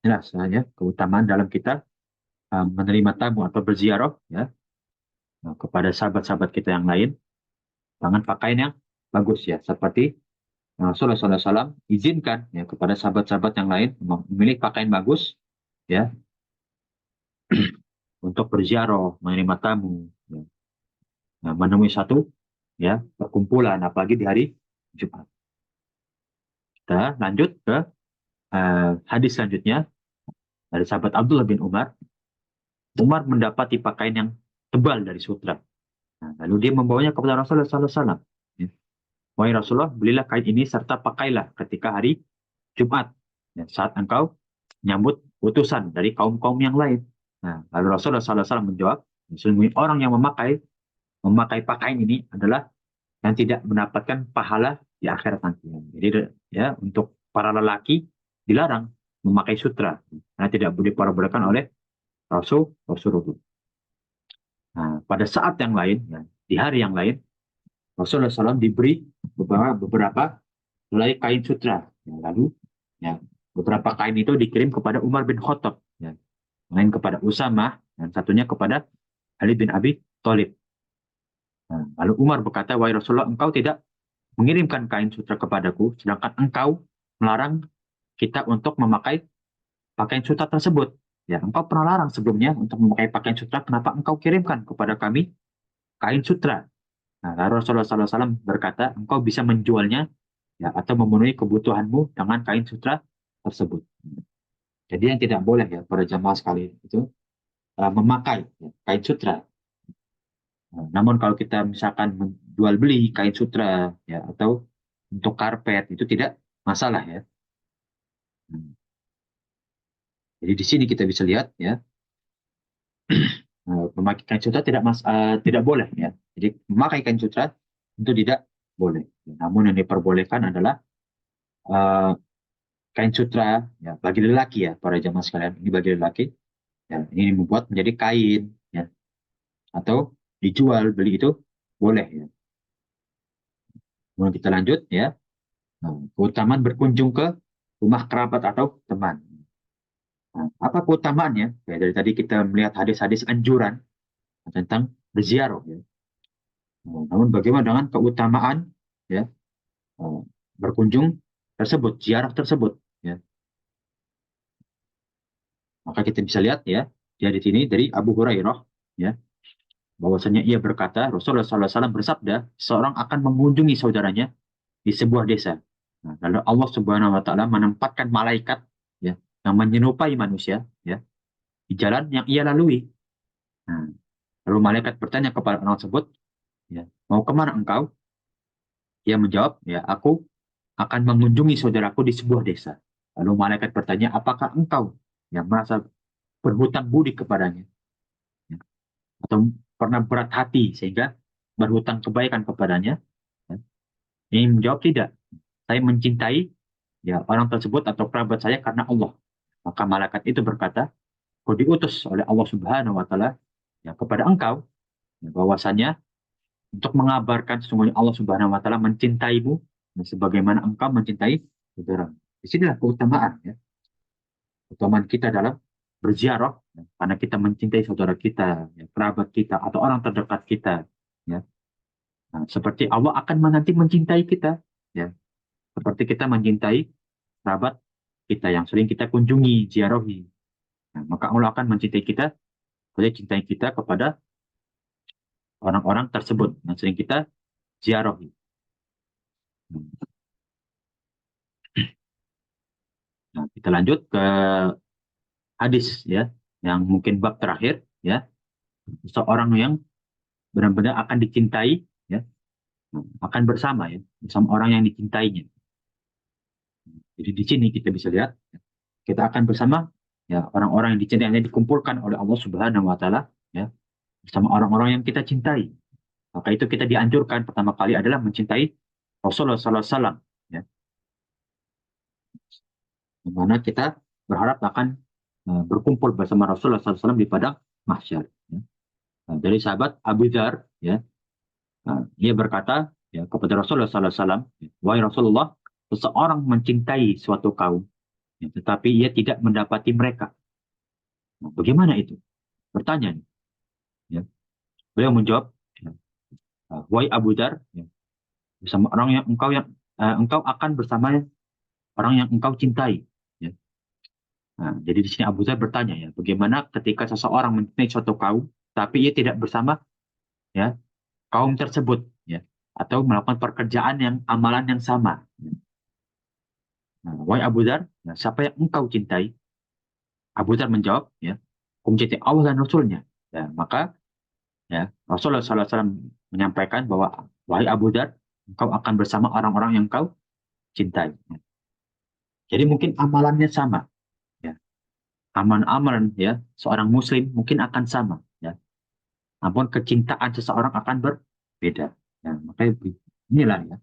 jelas ya keutamaan dalam kita menerima tamu atau berziarah ya kepada sahabat-sahabat kita yang lain dengan pakaian yang bagus ya seperti Rasulullah SAW izinkan ya kepada sahabat-sahabat yang lain memilih pakaian bagus ya untuk berziarah, menerima tamu, ya. Nah, menemui satu ya perkumpulan, apalagi di hari Jumat. Kita lanjut ke hadis selanjutnya dari sahabat Abdullah bin Umar. Umar mendapati pakaian yang tebal dari sutra. Nah, lalu dia membawanya kepada Rasulullah SAW. Ya. Wahai Rasulullah, belilah kain ini serta pakailah ketika hari Jumat. Ya, saat engkau menyambut utusan dari kaum-kaum yang lain. Nah, lalu Rasulullah SAW menjawab, sesungguhnya orang yang memakai pakaian ini adalah yang tidak mendapatkan pahala di akhirat nanti. Jadi ya untuk para lelaki dilarang memakai sutra karena tidak boleh diperbolehkan oleh Rasulullah. Nah, pada saat yang lain, ya, di hari yang lain, Rasulullah SAW diberi beberapa helai kain sutra. Ya, lalu ya, beberapa kain itu dikirim kepada Umar bin Khattab, ya, lain kepada Usamah, dan satunya kepada Ali bin Abi Thalib. Nah, lalu Umar berkata, wahai Rasulullah, engkau tidak mengirimkan kain sutra kepadaku, sedangkan engkau melarang kita untuk memakai pakaian sutra tersebut. Ya, engkau pernah larang sebelumnya untuk memakai pakaian sutra, kenapa engkau kirimkan kepada kami kain sutra? Nah, lalu Rasulullah SAW berkata, engkau bisa menjualnya ya, atau memenuhi kebutuhanmu dengan kain sutra tersebut. Jadi yang tidak boleh ya para jamaah sekali itu memakai ya, kain sutra. Namun kalau kita misalkan menjual beli kain sutra ya atau untuk karpet itu tidak masalah ya. Hmm. Jadi di sini kita bisa lihat ya, memakai kain sutra tidak boleh ya. Jadi memakai kain sutra itu tidak boleh. Namun yang diperbolehkan adalah eh, kain sutra ya bagi lelaki ya para jamaah sekalian, ini bagi lelaki ya, ini membuat menjadi kain ya atau dijual beli itu boleh ya. Kemudian kita lanjut ya. Keutamaan berkunjung ke rumah kerabat atau teman. Apa keutamaannya? Ya, dari tadi kita melihat hadis-hadis anjuran tentang berziarah. Ya. Namun bagaimana dengan keutamaan ya eh, berkunjung tersebut, ziarah tersebut? Ya. Maka kita bisa lihat ya, dia di sini dari Abu Hurairah, ya, bahwasanya ia berkata, Rasulullah SAW bersabda, seorang akan mengunjungi saudaranya di sebuah desa. Nah, lalu Allah Subhanahu Wa Taala menempatkan malaikat, ya, yang menyerupai manusia, ya, di jalan yang ia lalui. Nah, lalu malaikat bertanya kepada orang tersebut, ya, mau kemana engkau? Ia menjawab, ya, aku akan mengunjungi saudaraku di sebuah desa. Lalu malaikat bertanya, apakah engkau yang merasa berhutang budi kepadanya? Ya, atau pernah berat hati sehingga berhutang kebaikan kepadanya? Ya. Ini menjawab tidak. Saya mencintai ya orang tersebut atau kerabat saya karena Allah. Maka malaikat itu berkata, kau diutus oleh Allah Subhanahu Wa Taala ya kepada engkau ya, bahwasanya untuk mengabarkan sesungguhnya Allah Subhanahu Wa Taala mencintaimu ya, sebagaimana engkau mencintai saudara. Di sinilah keutamaan ya, keutamaan kita dalam berziarah ya, karena kita mencintai saudara kita, ya, kerabat kita atau orang terdekat kita. Ya. Nah, seperti Allah akan nanti mencintai kita, ya, seperti kita mencintai kerabat kita yang sering kita kunjungi, ziarahi. Nah, maka Allah akan mencintai kita, boleh cintai kita kepada orang-orang tersebut yang sering kita ziarahi. Nah, kita lanjut ke hadis ya, yang mungkin bab terakhir ya, seorang yang benar-benar akan dicintai ya, akan bersama ya, bersama orang yang dicintainya. Jadi di sini kita bisa lihat kita akan bersama ya orang-orang yang dicintainya dikumpulkan oleh Allah Subhanahu wa taala ya bersama orang-orang yang kita cintai. Maka itu kita dianjurkan pertama kali adalah mencintai Rasulullah sallallahu alaihi wasallam ya. Di mana kita berharap akan berkumpul bersama Rasulullah sallallahu alaihi wasallam di padang mahsyar ya. Nah, dari sahabat Abu Dzar ya, dia berkata ya kepada Rasulullah sallallahu alaihi wasallam, wahai Rasulullah, seseorang mencintai suatu kaum ya, tetapi ia tidak mendapati mereka. Nah, bagaimana itu? Bertanya ya. Beliau menjawab, ya, wahai Abu Dar, ya, bersama orang engkau akan bersama orang yang engkau cintai. Ya. Nah, jadi di sini Abu Dar bertanya ya, bagaimana ketika seseorang mencintai suatu kaum, tapi ia tidak bersama ya kaum tersebut, ya, atau melakukan pekerjaan yang amalan yang sama. Ya. Nah, wahai Abu Dar, ya, siapa yang engkau cintai? Abu Dar menjawab, ya, aku mencintai Allah dan Rasulnya. Ya, maka ya Rasulullah SAW menyampaikan bahwa wahai Abu Dar, engkau akan bersama orang-orang yang kau cintai. Jadi mungkin amalannya sama, ya. Amalan-amalan ya seorang Muslim mungkin akan sama, ya. Namun kecintaan seseorang akan berbeda. Ya, makanya inilah ya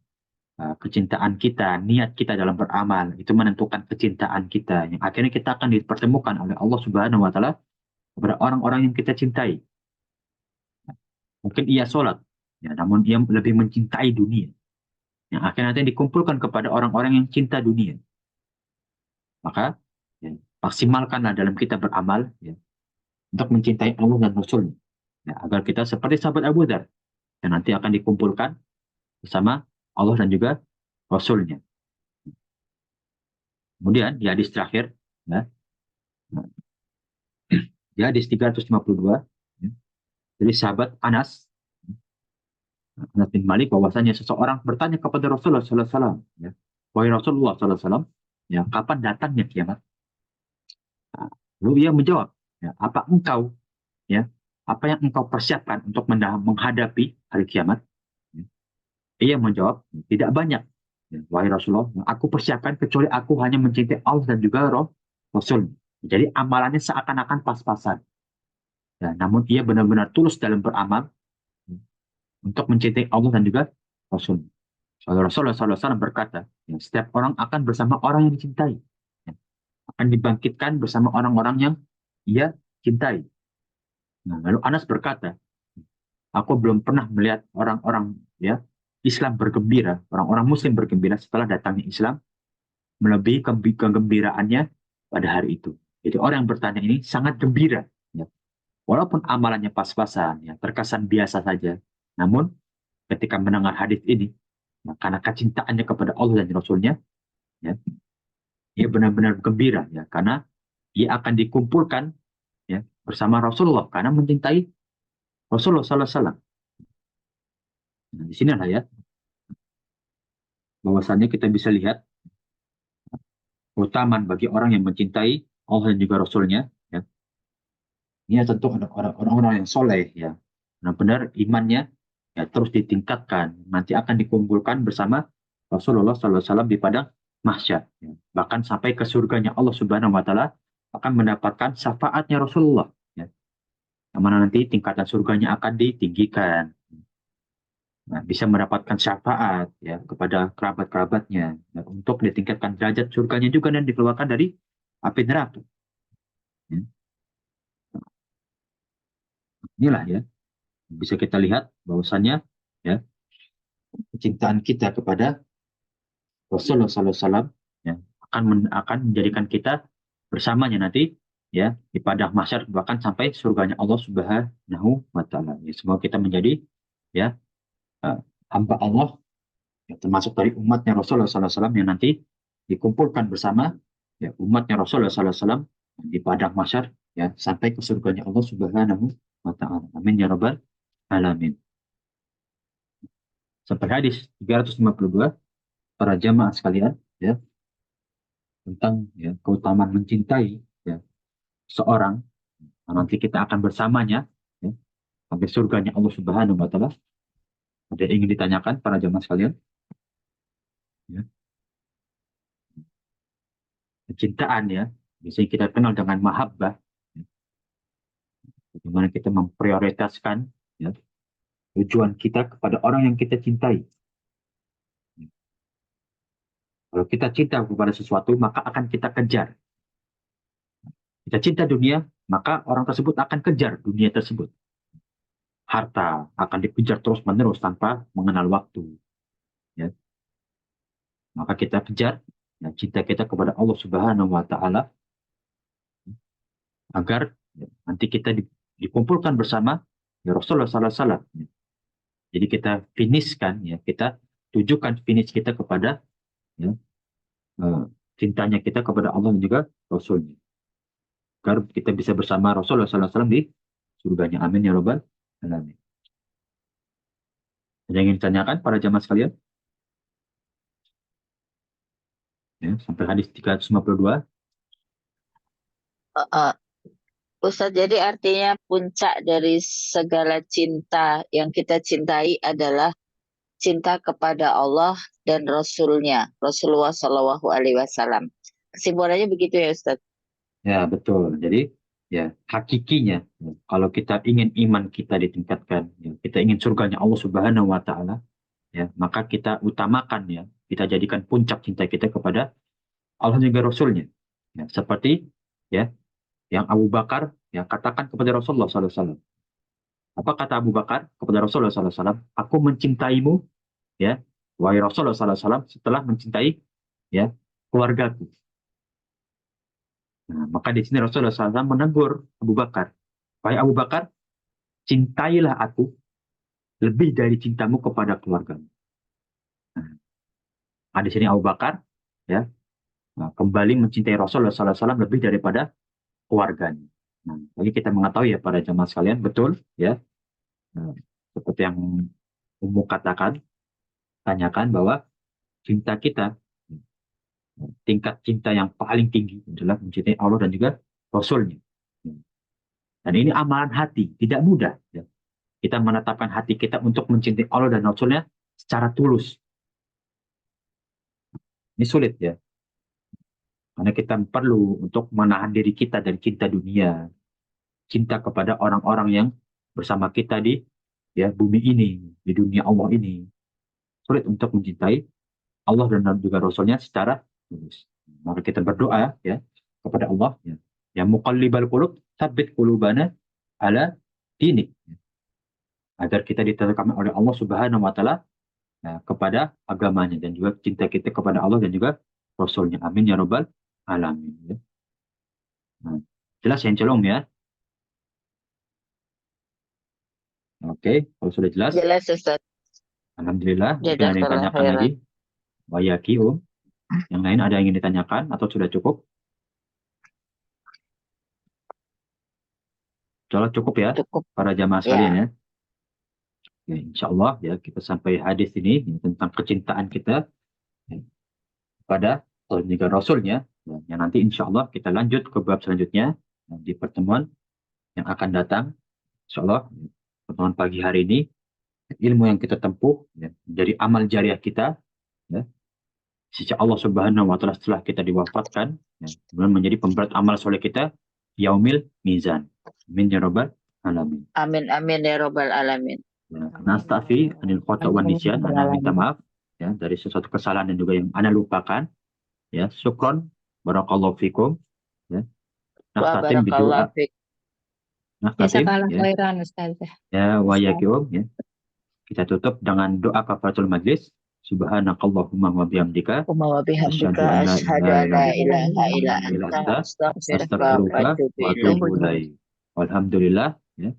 kecintaan kita, niat kita dalam beramal itu menentukan kecintaan kita. Yang akhirnya kita akan dipertemukan oleh Allah Subhanahu Wa Taala kepada orang-orang yang kita cintai. Mungkin ia sholat, ya, namun ia lebih mencintai dunia. Yang akhirnya nanti dikumpulkan kepada orang-orang yang cinta dunia. Maka ya, maksimalkanlah dalam kita beramal ya, untuk mencintai Allah dan Rasul ya, agar kita seperti sahabat Abu Dhar yang nanti akan dikumpulkan bersama Allah dan juga Rasulnya. Kemudian di hadis terakhir ya, di hadis 352 ya, dari sahabat Anas bin Malik bahwasanya seseorang bertanya kepada Rasulullah SAW ya, wahai Rasulullah SAW ya, kapan datangnya kiamat? Nah, lalu ia menjawab, ya, apa engkau ya apa yang engkau persiapkan untuk menghadapi hari kiamat? Ia menjawab, tidak banyak. Wahai Rasulullah, yang aku persiapkan kecuali aku hanya mencintai Allah dan juga Rasul. Jadi amalannya seakan-akan pas-pasan. Ya, namun ia benar-benar tulus dalam beramal untuk mencintai Allah dan juga Rasul. Kalau Rasulullah SAW berkata, ya, setiap orang akan bersama orang yang dicintai. Ya, akan dibangkitkan bersama orang-orang yang ia cintai. Nah, lalu Anas berkata, aku belum pernah melihat orang-orang ya Islam bergembira, orang-orang Muslim bergembira setelah datangnya Islam, melebihi kegembiraannya pada hari itu. Jadi orang yang bertanya ini sangat gembira, ya. Walaupun amalannya pas-pasan, ya, terkesan biasa saja. Namun ketika mendengar hadis ini, ya, karena kecintaannya kepada Allah dan Rasulnya, ya, ia benar-benar gembira, ya, karena ia akan dikumpulkan ya bersama Rasulullah karena mencintai Rasulullah SAW. Nah, di sini lah ya bahwasannya kita bisa lihat keutamaan bagi orang yang mencintai Allah dan juga Rasulnya. Ya. Ini ya tentu ada orang-orang yang soleh, ya, benar-benar imannya ya terus ditingkatkan. Nanti akan dikumpulkan bersama Rasulullah SAW di padang mahsyar. Ya. Bahkan sampai ke surganya Allah Subhanahu Wa Taala akan mendapatkan syafaatnya Rasulullah. Ya. Yang mana nanti tingkatan surganya akan ditinggikan. Nah, bisa mendapatkan syafaat ya kepada kerabat-kerabatnya ya, untuk ditingkatkan derajat surganya juga dan dikeluarkan dari api neraka. Ya. Inilah ya bisa kita lihat bahwasannya ya kecintaan kita kepada Rasulullah SAW ya akan menjadikan kita bersamanya nanti ya di padang mahsyar bahkan sampai surganya Allah Subhanahu wa taala. Ya, semoga kita menjadi ya eh, hamba Allah ya, termasuk dari umatnya Rasulullah SAW yang nanti dikumpulkan bersama ya umatnya Rasulullah SAW di padang mahsyar ya sampai ke surganya Allah Subhanahu wa taala. Amin ya rabbal alamin. Sampai hadis 352 para jamaah sekalian ya tentang ya keutamaan mencintai ya seorang. Nah, nanti kita akan bersamanya ya, sampai surganya Allah Subhanahu wa taala. Ada yang ingin ditanyakan para jamaah sekalian? Ya. Kecintaan ya, biasanya kita kenal dengan mahabbah, ya. Bagaimana kita memprioritaskan ya, tujuan kita kepada orang yang kita cintai. Ya. Kalau kita cinta kepada sesuatu, maka akan kita kejar. Kita cinta dunia, maka orang tersebut akan kejar dunia tersebut. Harta akan dikejar terus-menerus tanpa mengenal waktu. Ya. Maka kita kejar ya, cinta kita kepada Allah Subhanahu wa taala agar ya, nanti kita dikumpulkan bersama ya Rasulullah sallallahu alaihi wasallam. Jadi kita finishkan ya, kita tujukan finish kita kepada ya, eh, cintanya kita kepada Allah dan juga Rasulnya. Agar kita bisa bersama Rasulullah sallallahu alaihi wasallam di surganya. Amin ya rabbal alamin. Ada yang ingin ditanyakan para jamaah sekalian? Ya, sampai hadis 352. Uh, uh, Ustaz, jadi artinya puncak dari segala cinta yang kita cintai adalah cinta kepada Allah dan Rasulnya, Rasulullah Shallallahu Alaihi Wasallam. Kesimpulannya begitu ya Ustaz? Ya, betul. Jadi, ya, hakikinya, ya, kalau kita ingin iman kita ditingkatkan, ya, kita ingin surganya Allah Subhanahu wa Ta'ala, ya, maka kita utamakan, ya, kita jadikan puncak cinta kita kepada Allah dan juga Rasulnya. Ya, seperti, ya, yang Abu Bakar, ya, katakan kepada Rasulullah SAW. Apa kata Abu Bakar kepada Rasulullah SAW? Aku mencintaimu, ya, wahai Rasulullah SAW, setelah mencintai, ya, keluargaku. Nah, maka di sini Rasulullah SAW menegur Abu Bakar. Wahai Abu Bakar, cintailah aku lebih dari cintamu kepada keluargamu. Nah, di sini Abu Bakar ya kembali mencintai Rasulullah SAW lebih daripada keluarganya. Nah, jadi kita mengetahui ya para jamaah sekalian betul ya nah, seperti yang Ummu katakan, tanyakan bahwa cinta kita tingkat cinta yang paling tinggi adalah mencintai Allah dan juga Rasulnya. Dan ini amalan hati, tidak mudah. Ya. Kita menetapkan hati kita untuk mencintai Allah dan Rasulnya secara tulus. Ini sulit ya. Karena kita perlu untuk menahan diri kita dari cinta dunia. Cinta kepada orang-orang yang bersama kita di ya bumi ini, di dunia Allah ini. Sulit untuk mencintai Allah dan juga Rasulnya secara tulus. Maka kita berdoa ya kepada Allah ya. Ya muqallibal qulub, tsabbit qulubana ala dinik. Agar kita ditetapkan oleh Allah Subhanahu wa taala ya, kepada agamanya dan juga cinta kita kepada Allah dan juga Rasulnya. Amin ya rabbal alamin. Ya. Nah, jelas yang celong ya. Oke, kalau sudah jelas, Jelas Ustaz. alhamdulillah. Mungkin ada yang Jazakallah tanyakan khairan. lagi. Wayaki, Om. Yang lain ada yang ingin ditanyakan atau sudah cukup? Insya cukup ya, Cukup para jamaah sekalian ya. ya. Ya, insya Allah ya kita sampai hadis ini ya, tentang kecintaan kita ya, pada Allah dan juga Rasulnya. Ya, yang nanti insya Allah kita lanjut ke bab selanjutnya ya, di pertemuan yang akan datang. Insya Allah ya, pertemuan pagi hari ini ilmu yang kita tempuh ya, menjadi amal jariah kita ya, sisi Allah Subhanahu wa taala setelah kita diwafatkan ya, kemudian menjadi pemberat amal soleh kita yaumil mizan. Amin ya rabbal alamin. Amin amin ya robbal alamin. Ya, nastafi anil khata wan nisyan, ana minta maaf ya dari sesuatu kesalahan dan juga yang ana lupakan. Ya, syukron barakallahu fikum ya. Wa Nastatim barakallahu bidoa, fiik. nastatim Jazakallah ya. khairan Ustazah. Ya wa yakum ya. Kita tutup dengan doa kafaratul majlis. Subhanakallahumma wa bihamdika Wa asyhadu bihamdika an la asyhadu an la ilaha illa ilaha anta anta astaghfiruka wa astaghfiruka atubu wa ilaik. atubu ilaik. Walhamdulillah ya.